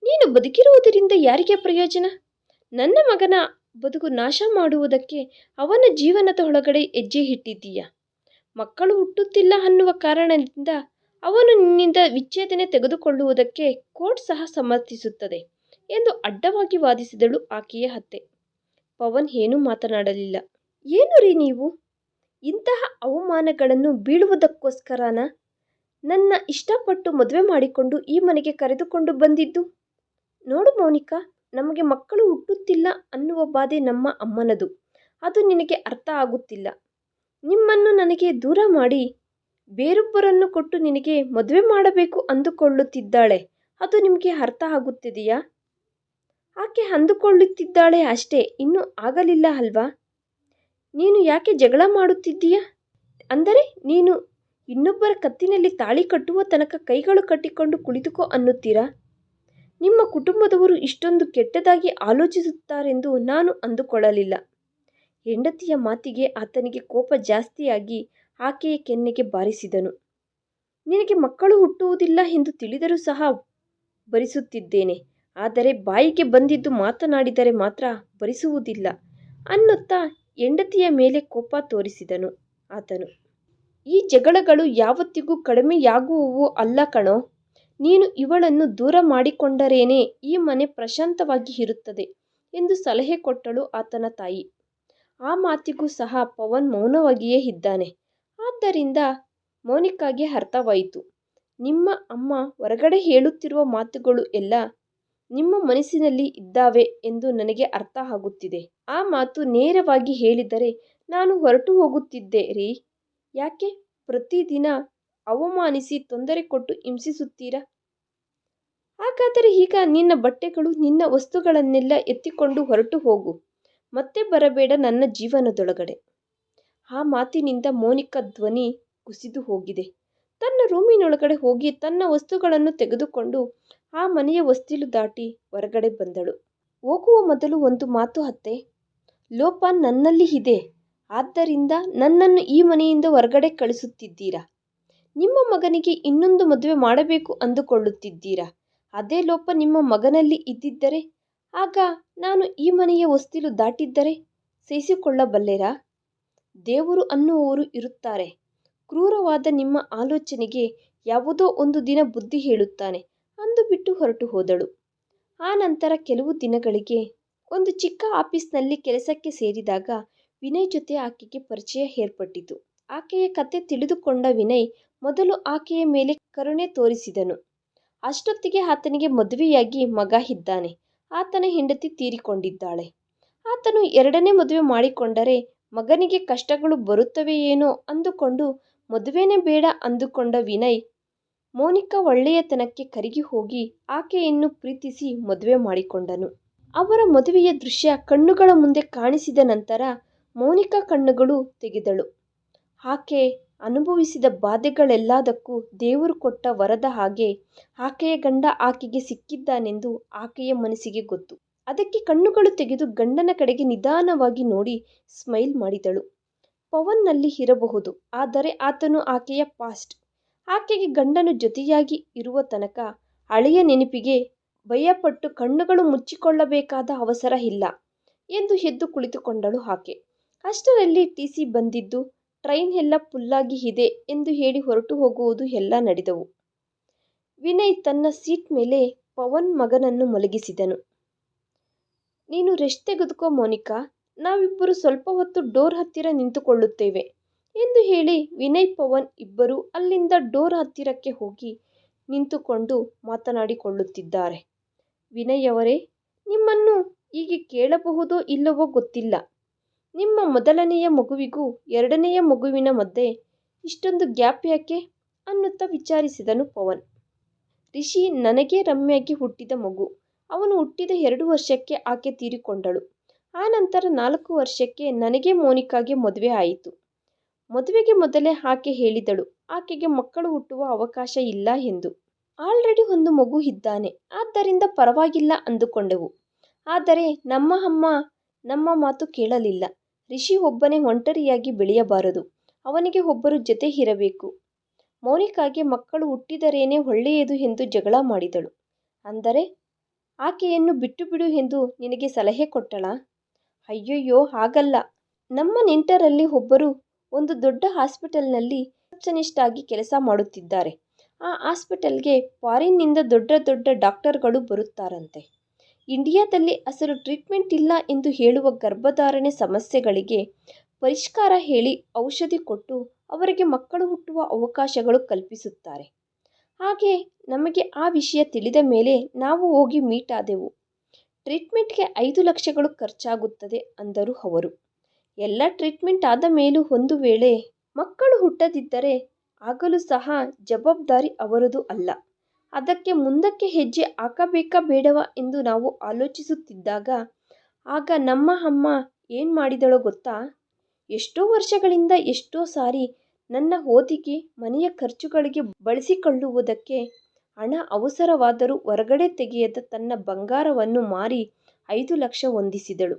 ನೀನು ಬದುಕಿರುವುದರಿಂದ ಯಾರಿಗೆ ಪ್ರಯೋಜನ? ನನ್ನ ಮಗನ ಬದುಕು ನಾಶ ಮಾಡುವುದಕ್ಕೆ ಅವನ ಜೀವನದ ಒಳಗಡೆ ಹೆಜ್ಜೆ ಇಟ್ಟಿದ್ದೀಯಾ? ಮಕ್ಕಳು ಹುಟ್ಟುತ್ತಿಲ್ಲ ಅನ್ನುವ ಕಾರಣದಿಂದ ಅವನು ನಿನ್ನಿಂದ ವಿಚ್ಛೇದನೆ ತೆಗೆದುಕೊಳ್ಳುವುದಕ್ಕೆ ಕೋರ್ಟ್ ಸಹ ಸಮರ್ಥಿಸುತ್ತದೆ ಎಂದು ಅಡ್ಡವಾಗಿ ವಾದಿಸಿದಳು ಆಕೆಯ ಅತ್ತೆ. ಪವನ್ ಏನೂ ಮಾತನಾಡಲಿಲ್ಲ. ಏನು ರೀ ನೀವು? ಇಂತಹ ಅವಮಾನಗಳನ್ನು ಬೀಳುವುದಕ್ಕೋಸ್ಕರನ ನನ್ನ ಇಷ್ಟಪಟ್ಟು ಮದುವೆ ಮಾಡಿಕೊಂಡು ಈ ಮನೆಗೆ ಕರೆದುಕೊಂಡು ಬಂದಿದ್ದು? ನೋಡು ಮೋನಿಕಾ, ನಮಗೆ ಮಕ್ಕಳು ಹುಟ್ಟುತ್ತಿಲ್ಲ ಅನ್ನುವ ಬಾಧೆ ನಮ್ಮ ಅಮ್ಮನದು. ಅದು ನಿನಗೆ ಅರ್ಥ ಆಗುತ್ತಿಲ್ಲ. ನಿಮ್ಮನ್ನು ನನಗೆ ದೂರ ಮಾಡಿ ಬೇರೊಬ್ಬರನ್ನು ಕೊಟ್ಟು ನಿನಗೆ ಮದುವೆ ಮಾಡಬೇಕು ಅಂದುಕೊಳ್ಳುತ್ತಿದ್ದಾಳೆ. ಅದು ನಿಮಗೆ ಅರ್ಥ ಆಗುತ್ತಿದೆಯಾ? ಆಕೆ ಅಂದುಕೊಳ್ಳುತ್ತಿದ್ದಾಳೆ ಅಷ್ಟೇ, ಇನ್ನೂ ಆಗಲಿಲ್ಲ ಅಲ್ವಾ? ನೀನು ಯಾಕೆ ಜಗಳ ಮಾಡುತ್ತಿದ್ದೀಯಾ? ಅಂದರೆ ನೀನು ಇನ್ನೊಬ್ಬರ ಕತ್ತಿನಲ್ಲಿ ತಾಳಿ ಕಟ್ಟುವ ತನಕ ಕೈಗಳು ಕಟ್ಟಿಕೊಂಡು ಕುಳಿತುಕೋ ಅನ್ನುತ್ತೀರಾ? ನಿಮ್ಮ ಕುಟುಂಬದವರು ಇಷ್ಟೊಂದು ಕೆಟ್ಟದಾಗಿ ಆಲೋಚಿಸುತ್ತಾರೆಂದು ನಾನು ಅಂದುಕೊಳ್ಳಲಿಲ್ಲ. ಹೆಂಡತಿಯ ಮಾತಿಗೆ ಆತನಿಗೆ ಕೋಪ ಜಾಸ್ತಿಯಾಗಿ ಆಕೆಯ ಕೆನ್ನೆಗೆ ಬಾರಿಸಿದನು. ನಿನಗೆ ಮಕ್ಕಳು ಹುಟ್ಟುವುದಿಲ್ಲ ಎಂದು ತಿಳಿದರೂ ಸಹ ಭರಿಸುತ್ತಿದ್ದೇನೆ, ಆದರೆ ಬಾಯಿಗೆ ಬಂದಿದ್ದು ಮಾತನಾಡಿದರೆ ಮಾತ್ರ ಭರಿಸುವುದಿಲ್ಲ ಅನ್ನುತ್ತಾ ಹೆಂಡತಿಯ ಮೇಲೆ ಕೋಪ ತೋರಿಸಿದನು ಆತನು. ಈ ಜಗಳಗಳು ಯಾವತ್ತಿಗೂ ಕಡಿಮೆಯಾಗುವವು ಅಲ್ಲ ಕಣೋ. ನೀನು ಇವಳನ್ನು ದೂರ ಮಾಡಿಕೊಂಡರೇನೇ ಈ ಮನೆ ಪ್ರಶಾಂತವಾಗಿ ಇರುತ್ತದೆ ಎಂದು ಸಲಹೆ ಕೊಟ್ಟಳು ಆತನ ತಾಯಿ. ಆ ಮಾತಿಗೂ ಸಹ ಪವನ್ ಮೌನವಾಗಿಯೇ ಇದ್ದಾನೆ. ಆದ್ದರಿಂದ ಮೋನಿಕಾಗೆ ಅರ್ಥವಾಯಿತು. ನಿಮ್ಮ ಅಮ್ಮ ಹೊರಗಡೆ ಹೇಳುತ್ತಿರುವ ಮಾತುಗಳು ಎಲ್ಲ ನಿಮ್ಮ ಮನಸ್ಸಿನಲ್ಲಿ ಇದ್ದಾವೆ ಎಂದು ನನಗೆ ಅರ್ಥ ಆಗುತ್ತಿದೆ. ಆ ಮಾತು ನೇರವಾಗಿ ಹೇಳಿದರೆ ನಾನು ಹೊರಟು ಹೋಗುತ್ತಿದ್ದೆ ರೀ. ಯಾಕೆ ಪ್ರತಿದಿನ ಅವಮಾನಿಸಿ ತೊಂದರೆ ಕೊಟ್ಟು ಹಿಂಸಿಸುತ್ತೀರಾ? ಹಾಗಾದರೆ ಈಗ ನಿನ್ನ ಬಟ್ಟೆಗಳು ನಿನ್ನ ವಸ್ತುಗಳನ್ನೆಲ್ಲ ಎತ್ತಿಕೊಂಡು ಹೊರಟು ಹೋಗು, ಮತ್ತೆ ಬರಬೇಡ ನನ್ನ ಜೀವನದೊಳಗಡೆ. ಆ ಮಾತಿನಿಂದ ಮೋನಿಕಾ ಧ್ವನಿ ಕುಸಿದು ಹೋಗಿದೆ. ತನ್ನ ರೂಮಿನೊಳಗಡೆ ಹೋಗಿ ತನ್ನ ವಸ್ತುಗಳನ್ನು ತೆಗೆದುಕೊಂಡು ಆ ಮನೆಯ ಹೊಸ್ತಿಲು ದಾಟಿ ಹೊರಗಡೆ ಬಂದಳು. ಹೋಗುವ ಮೊದಲು ಒಂದು ಮಾತು ಅತ್ತೆ, ಲೋಪ ನನ್ನಲ್ಲಿ ಇದೆ, ಆದ್ದರಿಂದ ನನ್ನನ್ನು ಈ ಮನೆಯಿಂದ ಹೊರಗಡೆ ಕಳಿಸುತ್ತಿದ್ದೀರಾ. ನಿಮ್ಮ ಮಗನಿಗೆ ಇನ್ನೊಂದು ಮದುವೆ ಮಾಡಬೇಕು ಅಂದುಕೊಳ್ಳುತ್ತಿದ್ದೀರಾ. ಅದೇ ಲೋಪ ನಿಮ್ಮ ಮಗನಲ್ಲಿ ಇದ್ದಿದ್ದರೆ ಆಗ ನಾನು ಈ ಮನೆಯ ಹೊಸ್ತಿಲು ದಾಟಿದ್ದರೆ ಸಹಿಸಿಕೊಳ್ಳಬಲ್ಲೆರಾ? ದೇವರು ಅನ್ನುವವರು ಇರುತ್ತಾರೆ. ಕ್ರೂರವಾದ ನಿಮ್ಮ ಆಲೋಚನೆಗೆ ಯಾವುದೋ ಒಂದು ದಿನ ಬುದ್ಧಿ ಹೇಳುತ್ತಾನೆ ಅಂದು ಬಿಟ್ಟು ಹೊರಟು ಹೋದಳು. ಆ ನಂತರ ಕೆಲವು ದಿನಗಳಿಗೆ ಒಂದು ಚಿಕ್ಕ ಆಫೀಸ್ನಲ್ಲಿ ಕೆಲಸಕ್ಕೆ ಸೇರಿದಾಗ ವಿನಯ್ ಜೊತೆ ಆಕೆಗೆ ಪರಿಚಯ ಏರ್ಪಟ್ಟಿತು. ಆಕೆಯ ಕತೆ ತಿಳಿದುಕೊಂಡ ವಿನಯ್ ಮೊದಲು ಆಕೆಯ ಮೇಲೆ ಕರುಣೆ ತೋರಿಸಿದನು. ಅಷ್ಟೊತ್ತಿಗೆ ಆತನಿಗೆ ಮದುವೆಯಾಗಿ ಮಗ ಇದ್ದಾನೆ. ಆತನ ಹೆಂಡತಿ ತೀರಿಕೊಂಡಿದ್ದಾಳೆ. ಆತನು ಎರಡನೇ ಮದುವೆ ಮಾಡಿಕೊಂಡರೆ ಮಗನಿಗೆ ಕಷ್ಟಗಳು ಬರುತ್ತವೆಯೇನೋ ಅಂದುಕೊಂಡು ಮದುವೆನೇ ಬೇಡ ಅಂದುಕೊಂಡ ವಿನಯ್ ಮೋನಿಕಾ ಒಳ್ಳೆಯತನಕ್ಕೆ ಕರಗಿ ಹೋಗಿ ಆಕೆಯನ್ನು ಪ್ರೀತಿಸಿ ಮದುವೆ ಮಾಡಿಕೊಂಡನು. ಅವರ ಮದುವೆಯ ದೃಶ್ಯ ಕಣ್ಣುಗಳ ಮುಂದೆ ಕಾಣಿಸಿದ ನಂತರ ಮೋನಿಕಾ ಕಣ್ಣುಗಳು ತೆಗೆದಳು. ಆಕೆ ಅನುಭವಿಸಿದ ಬಾಧೆಗಳೆಲ್ಲದಕ್ಕೂ ದೇವರು ಕೊಟ್ಟ ವರದ ಹಾಗೆ ಆಕೆಯ ಗಂಡ ಆಕೆಗೆ ಸಿಕ್ಕಿದ್ದಾನೆಂದು ಆಕೆಯ ಮನಸ್ಸಿಗೆ ಗೊತ್ತು. ಅದಕ್ಕೆ ಕಣ್ಣುಗಳು ತೆಗೆದು ಗಂಡನ ಕಡೆಗೆ ನಿಧಾನವಾಗಿ ನೋಡಿ ಸ್ಮೈಲ್ ಮಾಡಿದಳು. ಪವನ್ನಲ್ಲಿ ಇರಬಹುದು, ಆದರೆ ಆತನು ಆಕೆಯ ಪಾಸ್ಟ್. ಆಕೆಗೆ ಗಂಡನು ಜೊತೆಯಾಗಿ ಇರುವ ತನಕ ಹಳೆಯ ನೆನಪಿಗೆ ಭಯಪಟ್ಟು ಕಣ್ಣುಗಳು ಮುಚ್ಚಿಕೊಳ್ಳಬೇಕಾದ ಅವಸರ ಇಲ್ಲ ಎಂದು ಎದ್ದು ಕುಳಿತುಕೊಂಡಳು ಆಕೆ. ಅಷ್ಟರಲ್ಲಿ ಟಿಸಿ ಬಂದಿದ್ದು ಟ್ರೈನ್ ಎಲ್ಲ ಫುಲ್ಲಾಗಿ ಇದೆ ಎಂದು ಹೇಳಿ ಹೊರಟು ಹೋಗುವುದು ಎಲ್ಲ ನಡೆದವು. ವಿನಯ್ ತನ್ನ ಸೀಟ್ ಮೇಲೆ ಪವನ್ ಮಗನನ್ನು ಮಲಗಿಸಿದನು. ನೀನು ರೆಸ್ಟ್ ತೆಗೆದುಕೋ ಮೋನಿಕಾ, ನಾವಿಬ್ಬರು ಸ್ವಲ್ಪ ಹೊತ್ತು ಡೋರ್ ಹತ್ತಿರ ನಿಂತುಕೊಳ್ಳುತ್ತೇವೆ ಎಂದು ಹೇಳಿ ವಿನಯ್ ಪವನ್ ಇಬ್ಬರು ಅಲ್ಲಿಂದ ಡೋರ್ ಹತ್ತಿರಕ್ಕೆ ಹೋಗಿ ನಿಂತುಕೊಂಡು ಮಾತನಾಡಿಕೊಳ್ಳುತ್ತಿದ್ದಾರೆ. ವಿನಯ್ ಅವರೇ, ನಿಮ್ಮನ್ನು ಹೀಗೆ ಕೇಳಬಹುದೋ ಇಲ್ಲವೋ ಗೊತ್ತಿಲ್ಲ. ನಿಮ್ಮ ಮೊದಲನೆಯ ಮಗುವಿಗೂ ಎರಡನೆಯ ಮಗುವಿನ ಮಧ್ಯೆ ಇಷ್ಟೊಂದು ಗ್ಯಾಪ್ ಯಾಕೆ ಅನ್ನುತ್ತಾ ವಿಚಾರಿಸಿದನು ಪವನ್. ರಿಷಿ ನನಗೆ ರಮ್ಯಾಗೆ ಹುಟ್ಟಿದ ಮಗು. ಅವನು ಹುಟ್ಟಿದ 2 ವರ್ಷಕ್ಕೆ ಆಕೆ ತೀರಿಕೊಂಡಳು. ಆ ನಂತರ 4 ವರ್ಷಕ್ಕೆ ನನಗೆ ಮೋನಿಕಾಗೆ ಮದುವೆ ಆಯಿತು. ಮದುವೆಗೆ ಮೊದಲೇ ಆಕೆ ಹೇಳಿದಳು ಆಕೆಗೆ ಮಕ್ಕಳು ಹುಟ್ಟುವ ಅವಕಾಶ ಇಲ್ಲ ಎಂದು. ಆಲ್ರೆಡಿ ಒಂದು ಮಗು ಇದ್ದಾನೆ, ಆದ್ದರಿಂದ ಪರವಾಗಿಲ್ಲ ಅಂದುಕೊಂಡೆವು. ಆದರೆ ನಮ್ಮ ಅಮ್ಮ ನಮ್ಮ ಮಾತು ಕೇಳಲಿಲ್ಲ. ರಿಷಿ ಒಬ್ಬನೇ ಒಂಟರಿಯಾಗಿ ಬೆಳೆಯಬಾರದು, ಅವನಿಗೆ ಒಬ್ಬರು ಜೊತೆ ಇರಬೇಕು. ಮೋನಿಕಾಗೆ ಮಕ್ಕಳು ಹುಟ್ಟಿದರೇನೆ ಒಳ್ಳೆಯದು ಎಂದು ಜಗಳ ಮಾಡಿದಳು. ಅಂದರೆ ಆಕೆಯನ್ನು ಬಿಟ್ಟು ಬಿಡು ಎಂದು ನಿನಗೆ ಸಲಹೆ ಕೊಟ್ಟಳಾ? ಅಯ್ಯಯ್ಯೋ ಹಾಗಲ್ಲ. ನಮ್ಮ ನೆಂಟರಲ್ಲಿ ಒಬ್ಬರು ಒಂದು ದೊಡ್ಡ ಹಾಸ್ಪಿಟಲ್ನಲ್ಲಿ ರಿಸೆಪ್ಷನಿಸ್ಟ್ ಆಗಿ ಕೆಲಸ ಮಾಡುತ್ತಿದ್ದಾರೆ. ಆ ಹಾಸ್ಪಿಟಲ್ಗೆ ಫಾರಿನ್ನಿಂದ ದೊಡ್ಡ ದೊಡ್ಡ ಡಾಕ್ಟರ್ಗಳು ಬರುತ್ತಾರಂತೆ. ಇಂಡಿಯಾದಲ್ಲಿ ಅಸಲು ಟ್ರೀಟ್ಮೆಂಟ್ ಇಲ್ಲ ಎಂದು ಹೇಳುವ ಗರ್ಭಧಾರಣೆ ಸಮಸ್ಯೆಗಳಿಗೆ ಪರಿಷ್ಕಾರ ಹೇಳಿ ಔಷಧಿ ಕೊಟ್ಟು ಅವರಿಗೆ ಮಕ್ಕಳು ಹುಟ್ಟುವ ಅವಕಾಶಗಳು ಕಲ್ಪಿಸುತ್ತಾರೆ. ಹಾಗೆ ನಮಗೆ ಆ ವಿಷಯ ತಿಳಿದ ಮೇಲೆ ನಾವು ಹೋಗಿ ಮೀಟ್ ಆದೆವು. ಟ್ರೀಟ್ಮೆಂಟ್ಗೆ 5 ಲಕ್ಷಗಳು ಖರ್ಚಾಗುತ್ತದೆ ಅಂದರು ಅವರು. ಎಲ್ಲ ಟ್ರೀಟ್ಮೆಂಟ್ ಆದ ಮೇಲೂ ಒಂದು ವೇಳೆ ಮಕ್ಕಳು ಹುಟ್ಟದಿದ್ದರೆ ಆಗಲೂ ಸಹ ಜವಾಬ್ದಾರಿ ಅವರದು ಅಲ್ಲ. ಅದಕ್ಕೆ ಮುಂದಕ್ಕೆ ಹೆಜ್ಜೆ ಹಾಕಬೇಕಾ ಬೇಡವಾ ಎಂದು ನಾವು ಆಲೋಚಿಸುತ್ತಿದ್ದಾಗ ಆಗ ನಮ್ಮ ಅಮ್ಮ ಏನು ಮಾಡಿದಳೋ ಗೊತ್ತಾ? ಎಷ್ಟೋ ವರ್ಷಗಳಿಂದ ಎಷ್ಟೋ ಸಾರಿ ನನ್ನ ಓದಿಗೆ ಮನೆಯ ಖರ್ಚುಗಳಿಗೆ ಬಳಸಿಕೊಳ್ಳುವುದಕ್ಕೆ ಹಣ ಅವಸರವಾದರೂ ಹೊರಗಡೆ ತೆಗೆಯದ ತನ್ನ ಬಂಗಾರವನ್ನು ಮಾರಿ 5 ಲಕ್ಷ ಹೊಂದಿಸಿದಳು.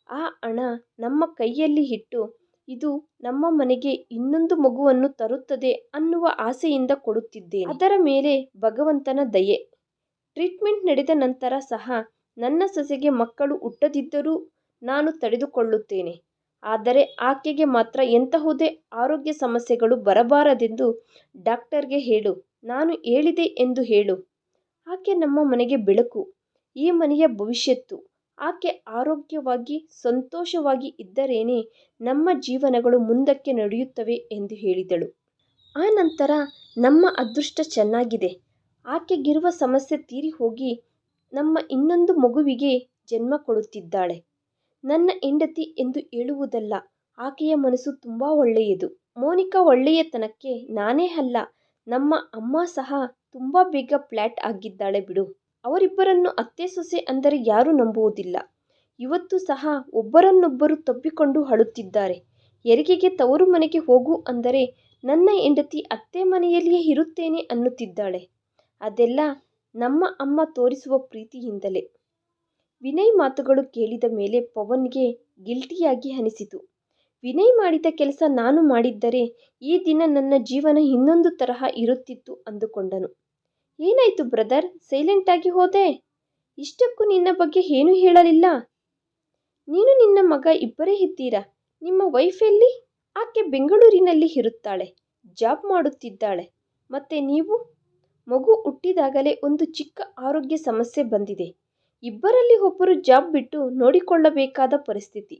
ಆ ಹಣ ನಮ್ಮ ಕೈಯಲ್ಲಿ ಇಟ್ಟು ಇದು ನಮ್ಮ ಮನೆಗೆ ಇನ್ನೊಂದು ಮಗುವನ್ನು ತರುತ್ತದೆ ಅನ್ನುವ ಆಸೆಯಿಂದ ಕೊಡುತ್ತಿದ್ದೇನೆ. ಅದರ ಮೇಲೆ ಭಗವಂತನ ದಯೆ. ಟ್ರೀಟ್ಮೆಂಟ್ ನಡೆದ ನಂತರ ಸಹ ನನ್ನ ಸೊಸೆಗೆ ಮಕ್ಕಳು ಹುಟ್ಟದಿದ್ದರೂ ನಾನು ತಡೆದುಕೊಳ್ಳುತ್ತೇನೆ. ಆದರೆ ಆಕೆಗೆ ಮಾತ್ರ ಎಂತಹುದೇ ಆರೋಗ್ಯ ಸಮಸ್ಯೆಗಳು ಬರಬಾರದೆಂದು ಡಾಕ್ಟರ್ಗೆ ಹೇಳು. ನಾನು ಹೇಳಿದೆ ಎಂದು ಹೇಳು. ಆಕೆ ನಮ್ಮ ಮನೆಗೆ ಬೆಳಕು, ಈ ಮನೆಯ ಭವಿಷ್ಯತ್ತು. ಆಕೆ ಆರೋಗ್ಯವಾಗಿ ಸಂತೋಷವಾಗಿ ಇದ್ದರೇನೆ ನಮ್ಮ ಜೀವನಗಳು ಮುಂದಕ್ಕೆ ನಡೆಯುತ್ತವೆ ಎಂದು ಹೇಳಿದಳು. ಆ ನಂತರ ನಮ್ಮ ಅದೃಷ್ಟ ಚೆನ್ನಾಗಿದೆ. ಆಕೆಗಿರುವ ಸಮಸ್ಯೆ ತೀರಿ ಹೋಗಿ ನಮ್ಮ ಇನ್ನೊಂದು ಮಗುವಿಗೆ ಜನ್ಮ ಕೊಡುತ್ತಿದ್ದಾಳೆ. ನನ್ನ ಹೆಂಡತಿ ಎಂದು ಹೇಳುವುದಲ್ಲ, ಆಕೆಯ ಮನಸ್ಸು ತುಂಬ ಒಳ್ಳೆಯದು. ಮೋನಿಕಾ ಒಳ್ಳೆಯತನಕ್ಕೆ ನಾನೇ ಅಲ್ಲ, ನಮ್ಮ ಅಮ್ಮ ಸಹ ತುಂಬ ಬೇಗ ಫ್ಲ್ಯಾಟ್ ಆಗಿದ್ದಾಳೆ ಬಿಡು. ಅವರಿಬ್ಬರನ್ನು ಅತ್ತೆ ಸೊಸೆ ಅಂದರೆ ಯಾರೂ ನಂಬುವುದಿಲ್ಲ. ಇವತ್ತು ಸಹ ಒಬ್ಬರನ್ನೊಬ್ಬರು ತಬ್ಬಿಕೊಂಡು ಅಳುತ್ತಿದ್ದಾರೆ. ಹೆರಿಗೆಗೆ ತವರು ಮನೆಗೆ ಹೋಗು ಅಂದರೆ ನನ್ನ ಹೆಂಡತಿ ಅತ್ತೆ ಮನೆಯಲ್ಲಿಯೇ ಇರುತ್ತೇನೆ ಅನ್ನುತ್ತಿದ್ದಾಳೆ. ಅದೆಲ್ಲ ನಮ್ಮ ಅಮ್ಮ ತೋರಿಸುವ ಪ್ರೀತಿಯಿಂದಲೇ. ವಿನಯ್ ಮಾತುಗಳು ಕೇಳಿದ ಮೇಲೆ ಪವನ್ಗೆ ಗಿಲ್ಟಿಯಾಗಿ ಅನಿಸಿತು. ವಿನಯ್ ಮಾಡಿದ ಕೆಲಸ ನಾನು ಮಾಡಿದ್ದರೆ ಈ ದಿನ ನನ್ನ ಜೀವನ ಇನ್ನೊಂದು ತರಹ ಇರುತ್ತಿತ್ತು ಅಂದುಕೊಂಡನು. ಏನಾಯ್ತು ಬ್ರದರ್, ಸೈಲೆಂಟಾಗಿ ಹೋದೆ? ಇಷ್ಟಕ್ಕೂ ನಿನ್ನ ಬಗ್ಗೆ ಏನೂ ಹೇಳಲಿಲ್ಲ. ನೀನು ನಿನ್ನ ಮಗ ಇಬ್ಬರೇ ಇದ್ದೀರಾ? ನಿಮ್ಮ ವೈಫ್ ಎಲ್ಲಿ? ಆಕೆ ಬೆಂಗಳೂರಿನಲ್ಲಿ ಇರುತ್ತಾಳೆ, ಜಾಬ್ ಮಾಡುತ್ತಿದ್ದಾಳೆ. ಮತ್ತೆ ನೀವು? ಮಗು ಹುಟ್ಟಿದಾಗಲೇ ಒಂದು ಚಿಕ್ಕ ಆರೋಗ್ಯ ಸಮಸ್ಯೆ ಬಂದಿದೆ. ಇಬ್ಬರಲ್ಲಿ ಒಬ್ಬರು ಜಾಬ್ ಬಿಟ್ಟು ನೋಡಿಕೊಳ್ಳಬೇಕಾದ ಪರಿಸ್ಥಿತಿ.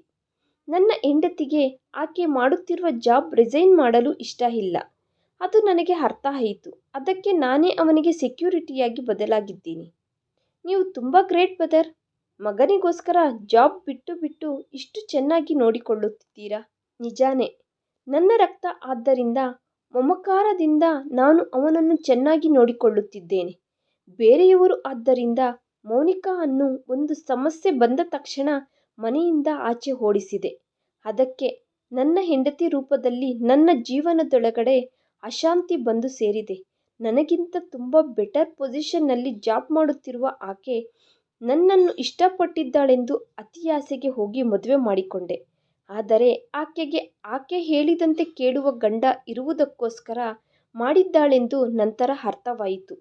ನನ್ನ ಹೆಂಡತಿಗೆ ಆಕೆ ಮಾಡುತ್ತಿರುವ ಜಾಬ್ ರಿಸೈನ್ ಮಾಡಲು ಇಷ್ಟ ಇಲ್ಲ. ಅದು ನನಗೆ ಅರ್ಥ ಆಯಿತು. ಅದಕ್ಕೆ ನಾನೇ ಅವನಿಗೆ ಸೆಕ್ಯೂರಿಟಿಯಾಗಿ ಬದಲಾಗಿದ್ದೀನಿ. ನೀವು ತುಂಬ ಗ್ರೇಟ್ ಬ್ರದರ್. ಮಗನಿಗೋಸ್ಕರ ಜಾಬ್ ಬಿಟ್ಟು ಬಿಟ್ಟು ಇಷ್ಟು ಚೆನ್ನಾಗಿ ನೋಡಿಕೊಳ್ಳುತ್ತಿದ್ದೀರಾ. ನಿಜಾನೇ, ನನ್ನ ರಕ್ತ ಆದ್ದರಿಂದ ಮಮಕಾರದಿಂದ ನಾನು ಅವನನ್ನು ಚೆನ್ನಾಗಿ ನೋಡಿಕೊಳ್ಳುತ್ತಿದ್ದೇನೆ. ಬೇರೆಯವರು ಆದ್ದರಿಂದ ಮೋನಿಕಾ ಅನ್ನು ಒಂದು ಸಮಸ್ಯೆ ಬಂದ ತಕ್ಷಣ ಮನೆಯಿಂದ ಆಚೆ ಓಡಿಸಿದೆ. ಅದಕ್ಕೆ ನನ್ನ ಹೆಂಡತಿ ರೂಪದಲ್ಲಿ ನನ್ನ ಜೀವನದೊಳಗಡೆ ಅಶಾಂತಿ ಬಂದು ಸೇರಿದೆ. ನನಗಿಂತ ತುಂಬ ಬೆಟರ್ ಪೊಸಿಷನ್ನಲ್ಲಿ ಜಾಬ್ ಮಾಡುತ್ತಿರುವ ಆಕೆ ನನ್ನನ್ನು ಇಷ್ಟಪಟ್ಟಿದ್ದಾಳೆಂದು ಅತಿಯಾಸೆಗೆ ಹೋಗಿ ಮದುವೆ ಮಾಡಿಕೊಂಡೆ. ಆದರೆ ಆಕೆಗೆ ಆಕೆ ಹೇಳಿದಂತೆ ಕೇಳುವ ಗಂಡ ಇರುವುದಕ್ಕೋಸ್ಕರ ಮಾಡಿದ್ದಾಳೆಂದು ನಂತರ ಅರ್ಥವಾಯಿತು.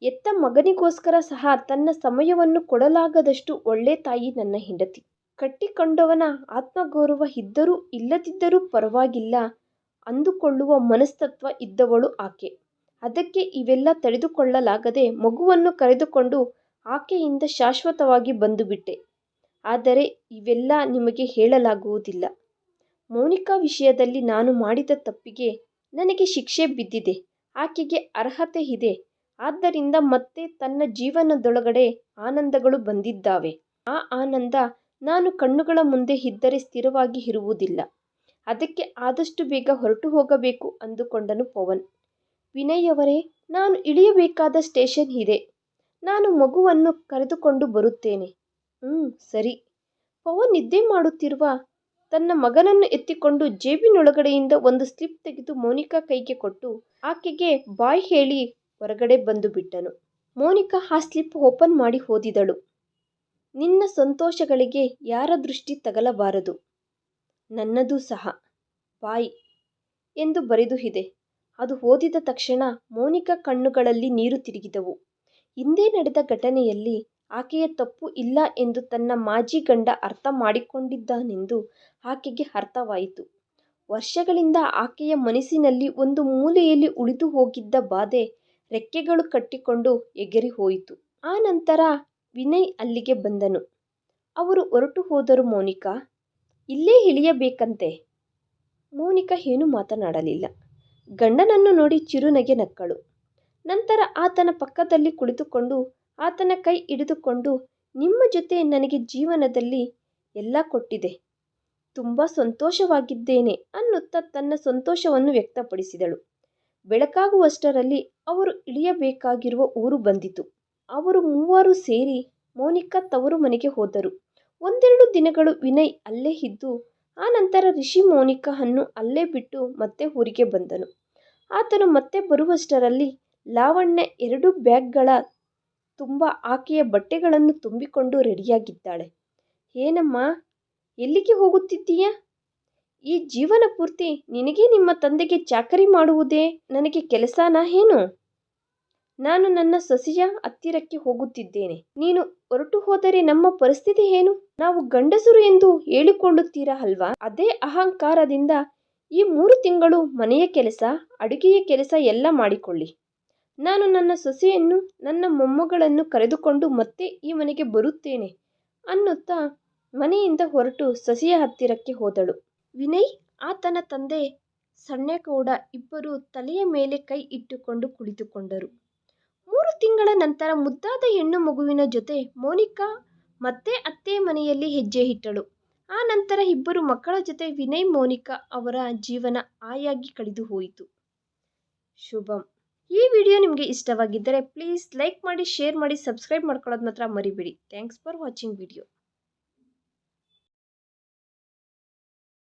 ಹೆತ್ತ ಮಗನಿಗೋಸ್ಕರ ಸಹ ತನ್ನ ಸಮಯವನ್ನು ಕೊಡಲಾಗದಷ್ಟು ಒಳ್ಳೆ ತಾಯಿ ನನ್ನ ಹೆಂಡತಿ. ಕಟ್ಟಿಕೊಂಡವನ ಆತ್ಮಗೌರವ ಇದ್ದರೂ ಇಲ್ಲದಿದ್ದರೂ ಪರವಾಗಿಲ್ಲ ಅಂದುಕೊಳ್ಳುವ ಮನಸ್ತತ್ವ ಇದ್ದವಳು ಆಕೆ. ಅದಕ್ಕೆ ಇವೆಲ್ಲ ತಡೆದುಕೊಳ್ಳಲಾಗದೆ ಮಗುವನ್ನು ಕರೆದುಕೊಂಡು ಆಕೆಯಿಂದ ಶಾಶ್ವತವಾಗಿ ಬಂದುಬಿಟ್ಟೆ. ಆದರೆ ಇವೆಲ್ಲ ನಿಮಗೆ ಹೇಳಲಾಗುವುದಿಲ್ಲ. ಮೋನಿಕಾ ವಿಷಯದಲ್ಲಿ ನಾನು ಮಾಡಿದ ತಪ್ಪಿಗೆ ನನಗೆ ಶಿಕ್ಷೆ ಬಿದ್ದಿದೆ. ಆಕೆಗೆ ಅರ್ಹತೆ ಇದೆ. ಆದ್ದರಿಂದ ಮತ್ತೆ ತನ್ನ ಜೀವನದೊಳಗಡೆ ಆನಂದಗಳು ಬಂದಿದ್ದಾವೆ. ಆ ಆನಂದ ನಾನು ಕಣ್ಣುಗಳ ಮುಂದೆ ಇದ್ದರೆ ಸ್ಥಿರವಾಗಿ ಇರುವುದಿಲ್ಲ. ಅದಕ್ಕೆ ಆದಷ್ಟು ಬೇಗ ಹೊರಟು ಹೋಗಬೇಕು ಅಂದುಕೊಂಡನು ಪವನ್. ವಿನಯ್ ಅವರೇ, ನಾನು ಇಳಿಯಬೇಕಾದ ಸ್ಟೇಷನ್ ಇದೆ. ನಾನು ಮಗುವನ್ನು ಕರೆದುಕೊಂಡು ಬರುತ್ತೇನೆ. ಸರಿ. ಪವನ್ ನಿದ್ದೆ ಮಾಡುತ್ತಿರುವ ತನ್ನ ಮಗನನ್ನು ಎತ್ತಿಕೊಂಡು ಜೇಬಿನೊಳಗಡೆಯಿಂದ ಒಂದು ಸ್ಲಿಪ್ ತೆಗೆದು ಮೋನಿಕಾ ಕೈಗೆ ಕೊಟ್ಟು ಆಕೆಗೆ ಬಾಯ್ ಹೇಳಿ ಹೊರಗಡೆ ಬಂದು ಬಿಟ್ಟನು. ಮೋನಿಕಾ ಆ ಸ್ಲಿಪ್ ಓಪನ್ ಮಾಡಿ ಓದಿದಳು. ನಿನ್ನ ಸಂತೋಷಗಳಿಗೆ ಯಾರ ದೃಷ್ಟಿ ತಗಲಬಾರದು, ನನ್ನದೂ ಸಹ ಬಾಯ್ ಎಂದು ಬರೆದು ಇದೆ. ಅದು ಓದಿದ ತಕ್ಷಣ ಮೋನಿಕಾ ಕಣ್ಣುಗಳಲ್ಲಿ ನೀರು ತಿರುಗಿದವು. ಹಿಂದೆ ನಡೆದ ಘಟನೆಯಲ್ಲಿ ಆಕೆಯ ತಪ್ಪು ಇಲ್ಲ ಎಂದು ತನ್ನ ಮಾಜಿ ಗಂಡ ಅರ್ಥ ಮಾಡಿಕೊಂಡಿದ್ದಾನೆಂದು ಆಕೆಗೆ ಅರ್ಥವಾಯಿತು. ವರ್ಷಗಳಿಂದ ಆಕೆಯ ಮನಸ್ಸಿನಲ್ಲಿ ಒಂದು ಮೂಲೆಯಲ್ಲಿ ಉಳಿದು ಹೋಗಿದ್ದ ಬಾಧೆ ರೆಕ್ಕೆಗಳು ಕಟ್ಟಿಕೊಂಡು ಎಗರಿ ಹೋಯಿತು. ಆ ನಂತರ ವಿನಯ್ ಅಲ್ಲಿಗೆ ಬಂದನು. ಅವರು ಹೊರಟು ಹೋದರು. ಮೋನಿಕಾ ಇಲ್ಲೇ ಇಳಿಯಬೇಕಂತೆ. ಮೋನಿಕಾ ಏನೂ ಮಾತನಾಡಲಿಲ್ಲ. ಗಂಡನನ್ನು ನೋಡಿ ಚಿರುನಗೆ ನಕ್ಕಳು. ನಂತರ ಆತನ ಪಕ್ಕದಲ್ಲಿ ಕುಳಿತುಕೊಂಡು ಆತನ ಕೈ ಹಿಡಿದುಕೊಂಡು, ನಿಮ್ಮ ಜೊತೆ ನನಗೆ ಜೀವನದಲ್ಲಿ ಎಲ್ಲ ಕೊಟ್ಟಿದೆ, ತುಂಬ ಸಂತೋಷವಾಗಿದ್ದೇನೆ ಅನ್ನುತ್ತಾ ತನ್ನ ಸಂತೋಷವನ್ನು ವ್ಯಕ್ತಪಡಿಸಿದಳು. ಬೆಳಕಾಗುವಷ್ಟರಲ್ಲಿ ಅವರು ಇಳಿಯಬೇಕಾಗಿರುವ ಊರು ಬಂದಿತು. ಅವರು ಮೂವರು ಸೇರಿ ಮೋನಿಕಾ ತವರು ಮನೆಗೆ ಹೋದರು. ಒಂದೆರಡು ದಿನಗಳು ವಿನಯ್ ಅಲ್ಲೇ ಇದ್ದು ಆ ನಂತರ ರಿಷಿ ಮೋನಿಕಾ ಅನ್ನು ಅಲ್ಲೇ ಬಿಟ್ಟು ಮತ್ತೆ ಊರಿಗೆ ಬಂದನು. ಆತನು ಮತ್ತೆ ಬರುವಷ್ಟರಲ್ಲಿ ಲಾವಣ್ಯ 2 ಬ್ಯಾಗ್ಗಳ ತುಂಬ ಆಕೆಯ ಬಟ್ಟೆಗಳನ್ನು ತುಂಬಿಕೊಂಡು ರೆಡಿಯಾಗಿದ್ದಾಳೆ. ಏನಮ್ಮ, ಎಲ್ಲಿಗೆ ಹೋಗುತ್ತಿದ್ದೀಯಾ? ಈ ಜೀವನ ಪೂರ್ತಿ ನಿನಗೆ ನಿಮ್ಮ ತಂದೆಗೆ ಚಾಕರಿ ಮಾಡುವುದೇ ನನಗೆ ಕೆಲಸನಾ ಏನು? ನಾನು ನನ್ನ ಸೊಸೆಯ ಹತ್ತಿರಕ್ಕೆ ಹೋಗುತ್ತಿದ್ದೇನೆ. ನೀನು ಹೊರಟು ಹೋದರೆ ನಮ್ಮ ಪರಿಸ್ಥಿತಿ ಏನು? ನಾವು ಗಂಡಸರು ಎಂದು ಹೇಳಿಕೊಳ್ಳುತ್ತೀರಾ ಅಲ್ವಾ? ಅದೇ ಅಹಂಕಾರದಿಂದ ಈ 3 ತಿಂಗಳು ಮನೆಯ ಕೆಲಸ, ಅಡುಗೆಯ ಕೆಲಸ ಎಲ್ಲ ಮಾಡಿಕೊಳ್ಳಿ. ನಾನು ನನ್ನ ಸೊಸೆಯನ್ನು, ನನ್ನ ಮೊಮ್ಮಗಳನ್ನು ಕರೆದುಕೊಂಡು ಮತ್ತೆ ಈ ಮನೆಗೆ ಬರುತ್ತೇನೆ ಅನ್ನುತ್ತಾ ಮನೆಯಿಂದ ಹೊರಟು ಸೊಸೆಯ ಹತ್ತಿರಕ್ಕೆ ಹೋದಳು. ವಿನಯ್, ಆತನ ತಂದೆ ಸಣ್ಣೇಗೌಡ ಇಬ್ಬರು ತಲೆಯ ಮೇಲೆ ಕೈ ಇಟ್ಟುಕೊಂಡು ಕುಳಿತುಕೊಂಡರು. 3 ತಿಂಗಳ ನಂತರ ಮುದ್ದಾದ ಹೆಣ್ಣು ಮಗುವಿನ ಜೊತೆ ಮೋನಿಕಾ ಮತ್ತೆ ಅತ್ತೆ ಮನೆಯಲ್ಲಿ ಹೆಜ್ಜೆ ಇಟ್ಟಳು. ಆ ನಂತರ ಇಬ್ಬರು ಮಕ್ಕಳ ಜೊತೆ ವಿನಯ್ ಮೋನಿಕಾ ಅವರ ಜೀವನ ಹಾಯಾಗಿ ಕಳೆದು ಹೋಯಿತು. ಶುಭಂ. ಈ ವಿಡಿಯೋ ನಿಮಗೆ ಇಷ್ಟವಾಗಿದ್ದರೆ ಪ್ಲೀಸ್ ಲೈಕ್ ಮಾಡಿ, ಶೇರ್ ಮಾಡಿ, ಸಬ್ಸ್ಕ್ರೈಬ್ ಮಾಡ್ಕೊಳ್ಳೋದು ಮಾತ್ರ ಮರಿಬೇಡಿ. Thanks for watching video.